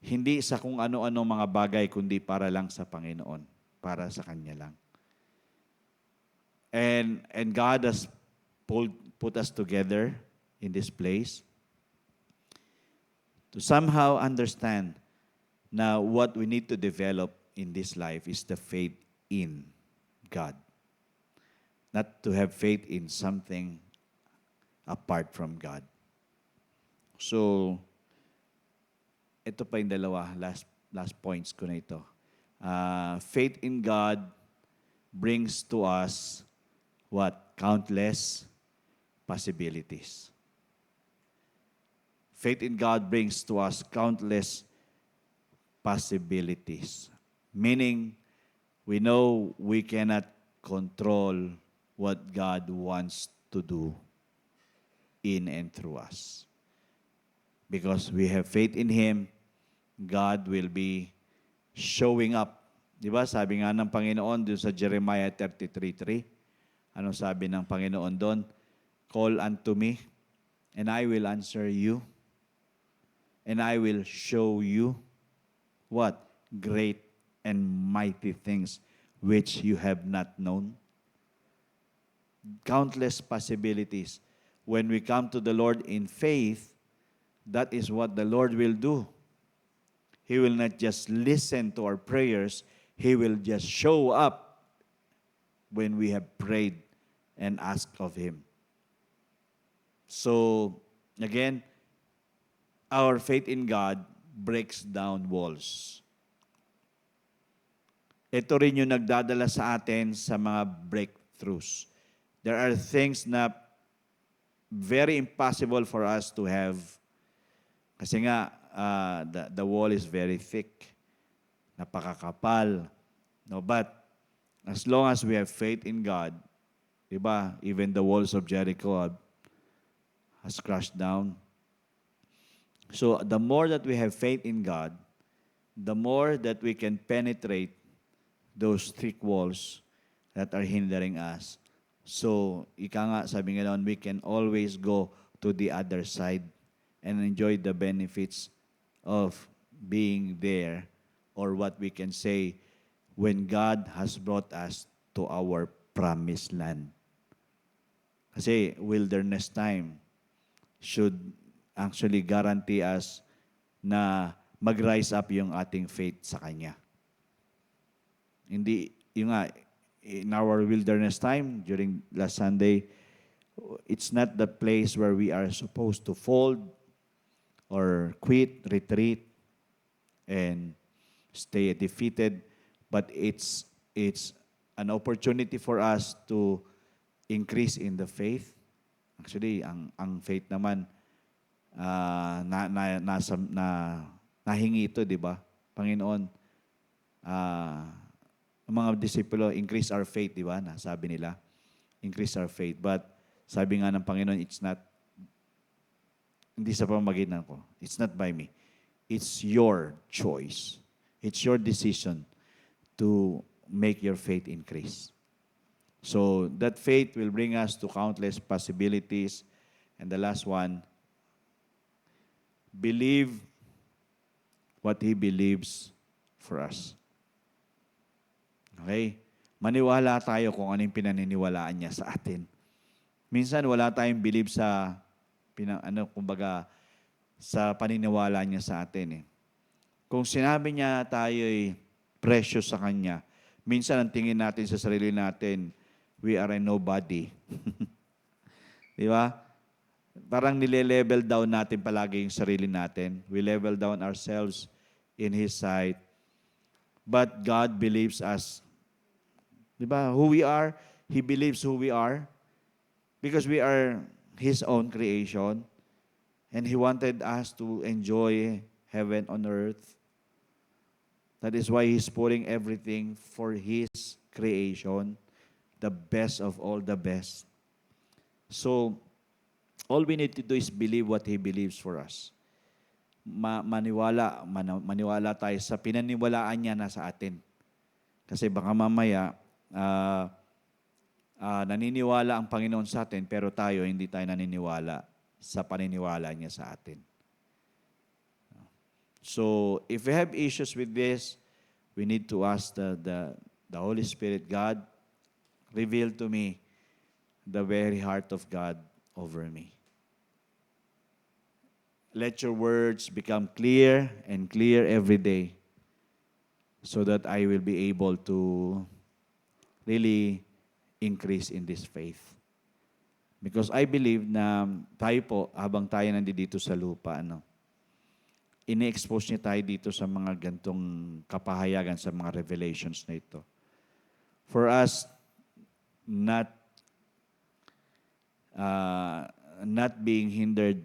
hindi sa kung ano-ano mga bagay, kundi para lang sa Panginoon, para sa Kanya lang. And God has put us together in this place to somehow understand na what we need to develop in this life is the faith in God. Not to have faith in something apart from God. So, ito pa yung dalawa, last points ko na ito. Faith in God brings to us what? Countless possibilities. Faith in God brings to us countless possibilities. Meaning, we know we cannot control what God wants to do in and through us. Because we have faith in Him, God will be showing up. Di ba? Sabi nga ng Panginoon doon sa Jeremiah 33:3. Ano sabi ng Panginoon doon? Call unto me, and I will answer you, and I will show you what? Great and mighty things which you have not known. Countless possibilities. When we come to the Lord in faith, that is what the Lord will do. He will not just listen to our prayers, He will just show up when we have prayed and asked of Him. So, again, our faith in God breaks down walls. Ito rin yung nagdadala sa atin sa mga breakthroughs. There are things na very impossible for us to have. Kasi nga, the wall is very thick. Napakakapal. No, but as long as we have faith in God, diba, even the walls of Jericho has crashed down. So the more that we have faith in God, the more that we can penetrate those thick walls that are hindering us. So, ika nga, sabi nga noon, we can always go to the other side and enjoy the benefits of being there, or what we can say, when God has brought us to our promised land. Kasi wilderness time should actually guarantee us na mag-rise up yung ating faith sa Kanya. Hindi, yung nga, in our wilderness time, during last Sunday, it's not the place where we are supposed to fold or quit, retreat, and stay defeated, but it's an opportunity for us to increase in the faith. Actually, ang faith naman, nahingi ito, di ba? Panginoon, ang mga disipulo, increase our faith, di ba? Sabi nila, increase our faith. But sabi nga ng Panginoon, it's not, hindi sa pamagitan ko. It's not by me. It's your choice. It's your decision to make your faith increase. So that faith will bring us to countless possibilities. And the last one, believe what He believes for us. Okay? Maniwala tayo kung anong pinaniniwalaan niya sa atin. Minsan wala tayong believe sa sa paniniwala niya sa atin. Kung sinabi niya tayo'y precious sa Kanya, minsan ang tingin natin sa sarili natin, we are a nobody. Di ba? Parang nile-level down natin palagi yung sarili natin. We level down ourselves in His sight. But God believes us. Di ba? Who we are, He believes who we are. Because we are His own creation. And He wanted us to enjoy heaven on earth. That is why He's putting everything for His creation. The best of all the best. So, All we need to do is believe what He believes for us. Maniwala tayo sa pinaniwalaan niya na sa atin. Kasi baka mamaya, naniniwala ang Panginoon sa atin, pero tayo, hindi tayo naniniwala sa paniniwala niya sa atin. So, if we have issues with this, we need to ask the Holy Spirit, God, reveal to me the very heart of God over me. Let your words become clear and clear every day so that I will be able to really increase in this faith. Because I believe na tayo po, habang tayo nandito sa lupa, ini-expose niya tayo dito sa mga gantong kapahayagan, sa mga revelations na ito. For us, not being hindered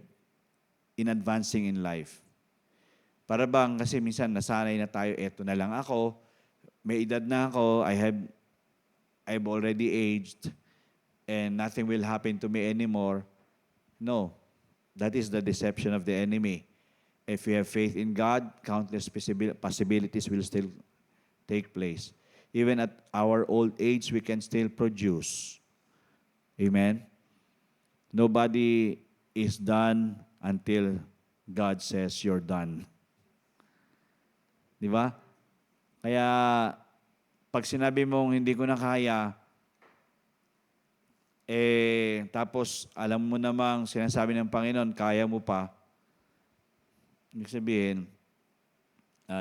in advancing in life. Para bang, kasi minsan nasanay na tayo, eto na lang ako, may edad na ako, I've already aged, and nothing will happen to me anymore. No, that is the deception of the enemy. If we have faith in God, countless possibilities will still take place. Even at our old age, we can still produce. Amen? Nobody is done until God says you're done. Di ba? Kaya, pag sinabi mong hindi ko na kaya, tapos alam mo namang sinasabi ng Panginoon, kaya mo pa, ibig sabihin,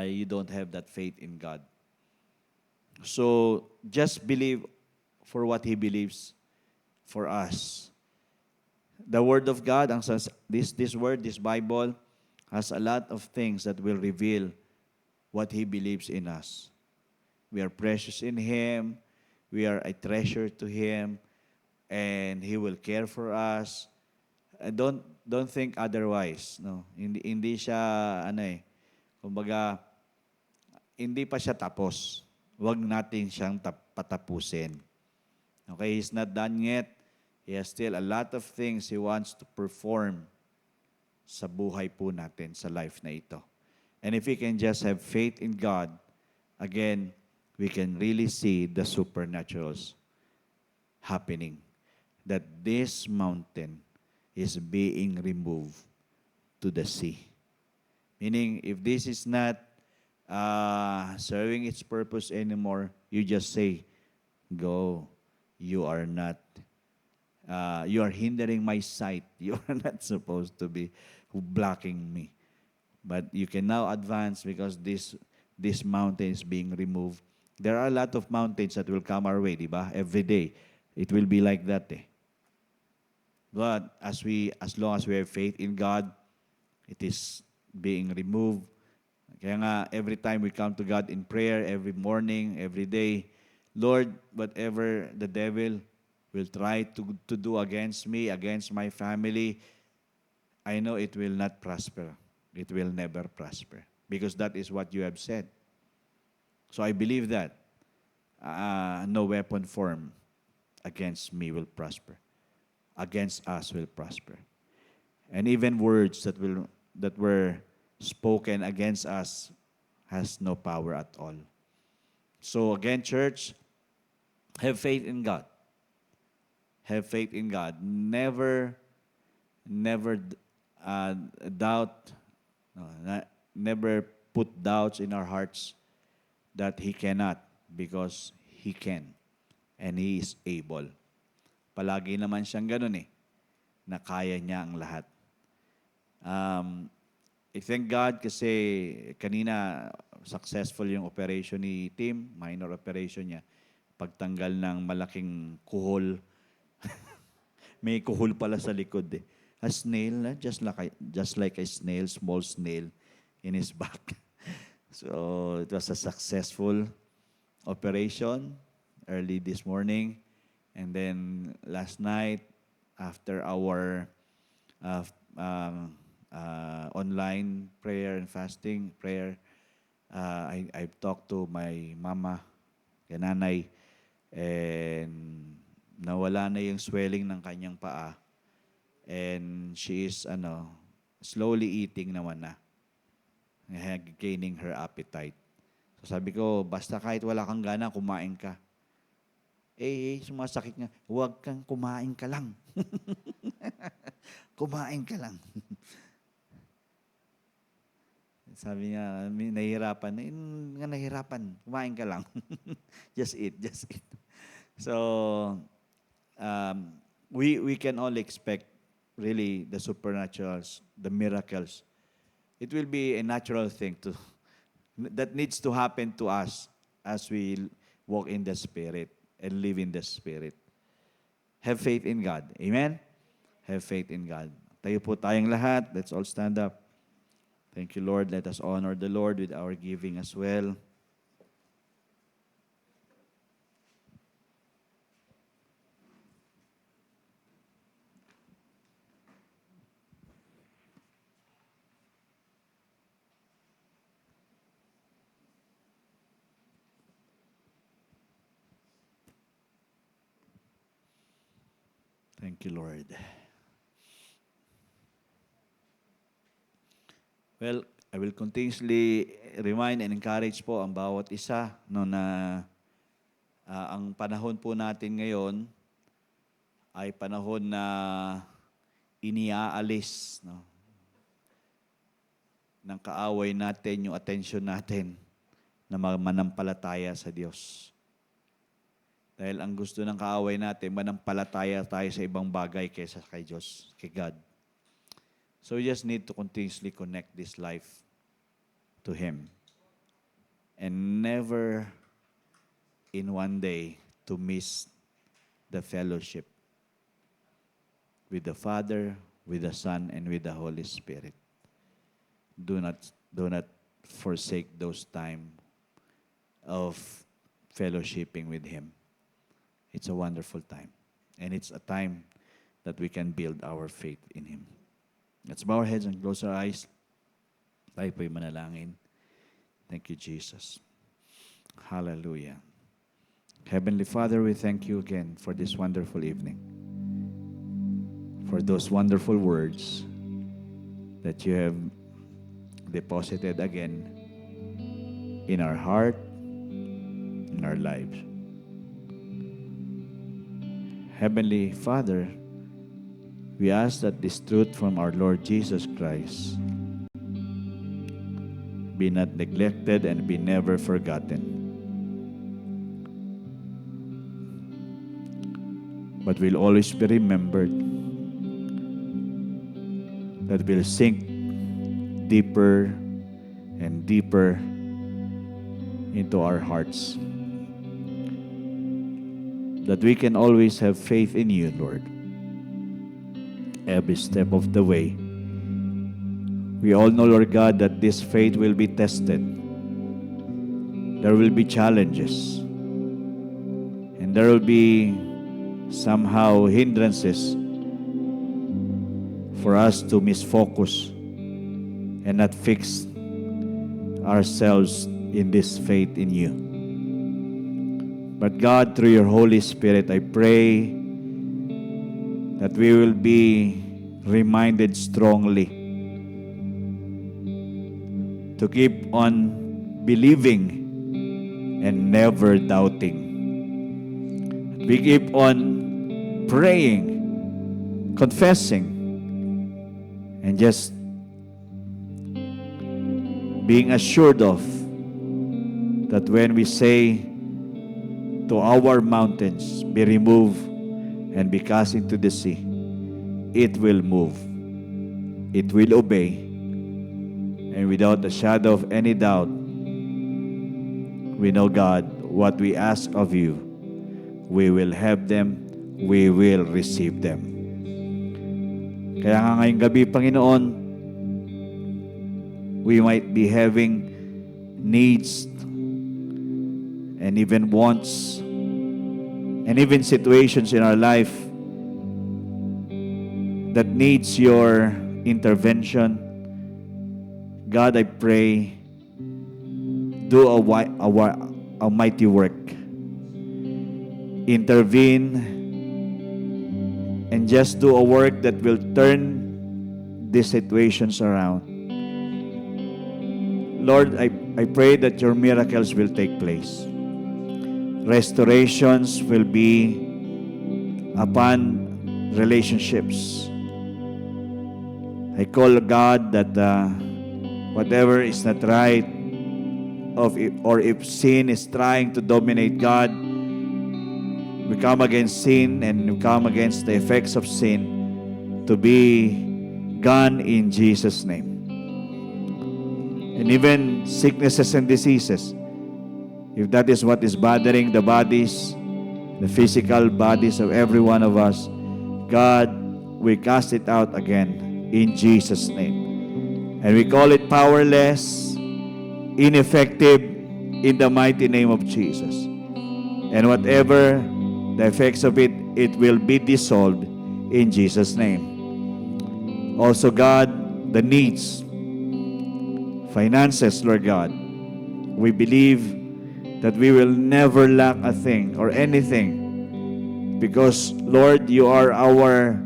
you don't have that faith in God. So, just believe for what He believes for us. The Word of God, this Word, this Bible, has a lot of things that will reveal what He believes in us. We are precious in Him. We are a treasure to Him. And He will care for us. Don't think otherwise. No, hindi siya kumbaga hindi pa siya tapos. Huwag natin siyang patapusin. Okay, He's not done yet. He has still a lot of things He wants to perform sa buhay po natin, sa life na ito. And if we can just have faith in God, again, we can really see the supernaturals happening. That this mountain is being removed to the sea. Meaning, if this is not serving its purpose anymore, you just say, go. You are not, you are hindering my sight. You are not supposed to be blocking me. But you can now advance because this mountain is being removed. There are a lot of mountains that will come our way, di ba? Every day. It will be like that. But as long as we have faith in God, it is being removed. Kaya nga, every time we come to God in prayer, every morning, every day, Lord, whatever the devil will try to do against me, against my family, I know it will not prosper. It will never prosper. Because that is what you have said. So I believe that no weapon formed against me will prosper. Against us will prosper. And even words that were spoken against us has no power at all. So again, church, have faith in God. Have faith in God. Never doubt, never put doubts in our hearts that He cannot, because He can. And He is able. Palagi naman siyang ganun na kaya niya ang lahat. I thank God kasi kanina successful yung operation ni Tim, minor operation niya. Pagtanggal ng malaking kuhol. May kuhol pala sa likod A snail, just like a snail, small snail in his back. So it was a successful operation early this morning. And then last night, after our online prayer and fasting prayer, I've talked to my mama, nanay, and nawala na yung swelling ng kanyang paa. And she is, slowly eating naman na. Gaining her appetite. So sabi ko, basta kahit wala kang gana, kumain ka. Sumasakit nga, huwag kang kumain ka lang. Kumain ka lang. Sabi niya, nahihirapan, kumain ka lang. Just eat. So, we can only expect really the supernaturals, the miracles. It will be a natural thing that needs to happen to us as we walk in the Spirit and live in the Spirit. Have faith in God. Amen? Have faith in God. Tayo po tayong lahat. Let's all stand up. Thank you, Lord. Let us honor the Lord with our giving as well. Thank you, Lord. Well, I will continuously remind and encourage po ang bawat isa na ang panahon po natin ngayon ay panahon na iniaalis ng kaaway natin yung attention natin na manampalataya sa Diyos. Dahil ang gusto ng kaaway natin, manampalataya tayo sa ibang bagay kaysa kay Diyos, kay God. So we just need to continuously connect this life to Him. And never in one day to miss the fellowship with the Father, with the Son, and with the Holy Spirit. Do not forsake those time of fellowshipping with Him. It's a wonderful time. And it's a time that we can build our faith in Him. Let's bow our heads and close our eyes. Tayo po'y manalangin. Thank you, Jesus. Hallelujah. Heavenly Father, we thank you again for this wonderful evening. For those wonderful words that you have deposited again in our heart, in our lives. Heavenly Father, we ask that this truth from our Lord Jesus Christ be not neglected and be never forgotten, but will always be remembered, that will sink deeper and deeper into our hearts, that we can always have faith in you, Lord, every step of the way. We all know, Lord God, that this faith will be tested. There will be challenges. And there will be somehow hindrances for us to misfocus and not fix ourselves in this faith in you. But God, through your Holy Spirit, I pray that we will be reminded strongly to keep on believing and never doubting. We keep on praying, confessing, and just being assured of that when we say to our mountains, be removed and be cast into the sea, it will move. It will obey. And without a shadow of any doubt, we know, God, what we ask of you, we will have them, we will receive them. Kaya nga ngayong gabi, Panginoon, we might be having needs and even wants and even situations in our life that needs your intervention. God, I pray, do a mighty work. Intervene and just do a work that will turn these situations around. Lord, I pray that your miracles will take place. Restorations will be upon relationships. I call God that whatever is not right, or if sin is trying to dominate God, we come against sin and we come against the effects of sin to be gone in Jesus' name. And even sicknesses and diseases, if that is what is bothering the bodies, the physical bodies of every one of us, God, we cast it out again in Jesus' name. And we call it powerless, ineffective in the mighty name of Jesus. And whatever the effects of it, it will be dissolved in Jesus' name. Also, God, the needs, finances, Lord God, we believe that we will never lack a thing or anything, because, Lord, you are our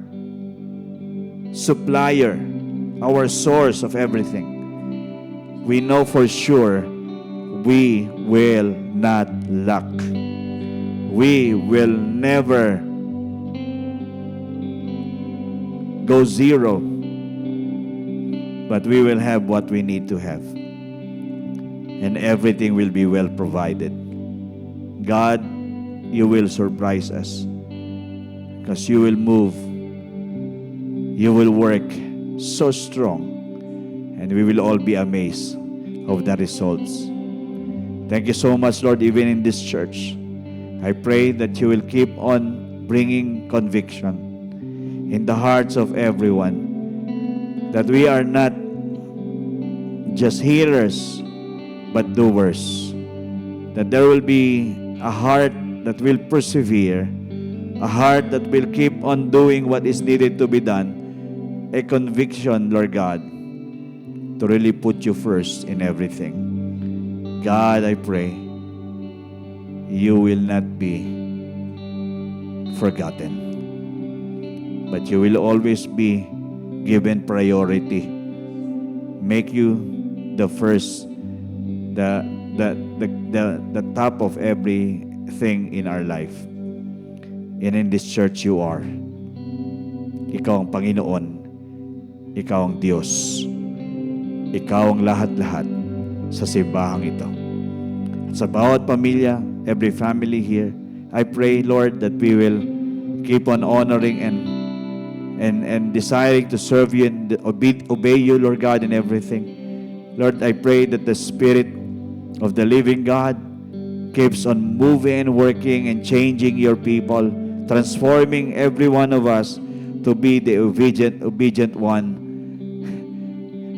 supplier, our source of everything. We know for sure we will not lack. We will never go zero, but we will have what we need to have. And everything will be well provided. God, you will surprise us, because you will move. You will work so strong, and we will all be amazed of the results. Thank you so much, Lord, even in this church. I pray that you will keep on bringing conviction in the hearts of everyone, that we are not just hearers, but doers. That there will be a heart that will persevere, a heart that will keep on doing what is needed to be done, a conviction, Lord God, to really put you first in everything. God, I pray, you will not be forgotten, but you will always be given priority. Make you the first, the top of everything in our life. And in this church, you are. Ikaw ang Panginoon. Ikaw ang Diyos. Ikaw ang lahat-lahat sa simbahang ito. At sa bawat pamilya, every family here, I pray, Lord, that we will keep on honoring and desiring to serve you and obey you, Lord God, in everything. Lord, I pray that the Spirit of the living God keeps on moving and working and changing your people, transforming every one of us to be the obedient one,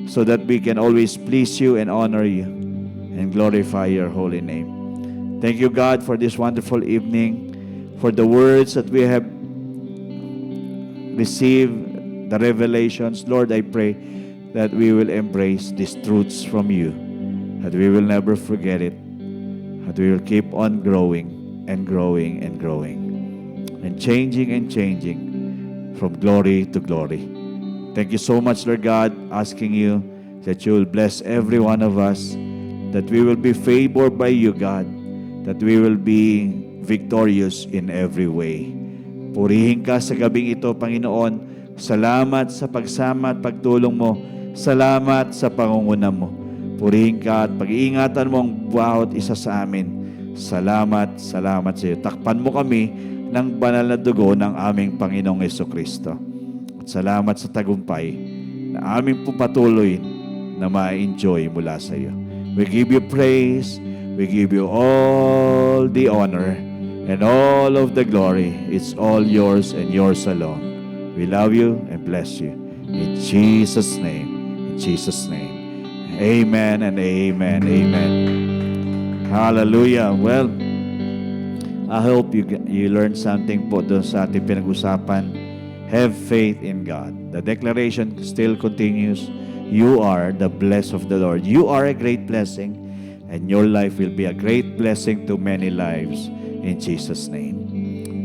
so that we can always please you and honor you and glorify your holy name. Thank you, God, for this wonderful evening, for the words that we have received, the revelations. Lord, I pray that we will embrace these truths from you, that we will never forget it, that we will keep on growing and growing and growing and changing from glory to glory. Thank you so much, Lord God, asking you that you will bless every one of us, that we will be favored by you, God, that we will be victorious in every way. Purihin ka sa gabing ito, Panginoon. Salamat sa pagsama at pagtulong mo. Salamat sa pangunguna mo. Purihin ka at pag-iingatan mo ang bawat isa sa amin. Salamat sa iyo. Takpan mo kami ng banal na dugo ng aming Panginoong Jesucristo. At salamat sa tagumpay na aming pupatuloy na ma-enjoy mula sa iyo. We give you praise. We give you all the honor and all of the glory. It's all yours and yours alone. We love you and bless you. In Jesus' name. In Jesus' name. Amen and amen. Amen. Hallelujah. Well, I hope you learned something po doon sa ating pinag-usapan. Have faith in God. The declaration still continues. You are the blessed of the Lord. You are a great blessing, and your life will be a great blessing to many lives in Jesus' name.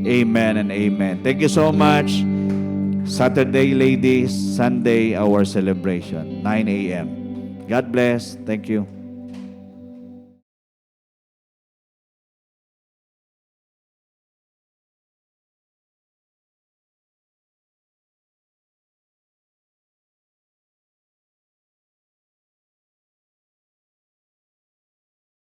Amen and amen. Thank you so much. Saturday, ladies. Sunday, our celebration, 9 a.m. God bless. Thank you.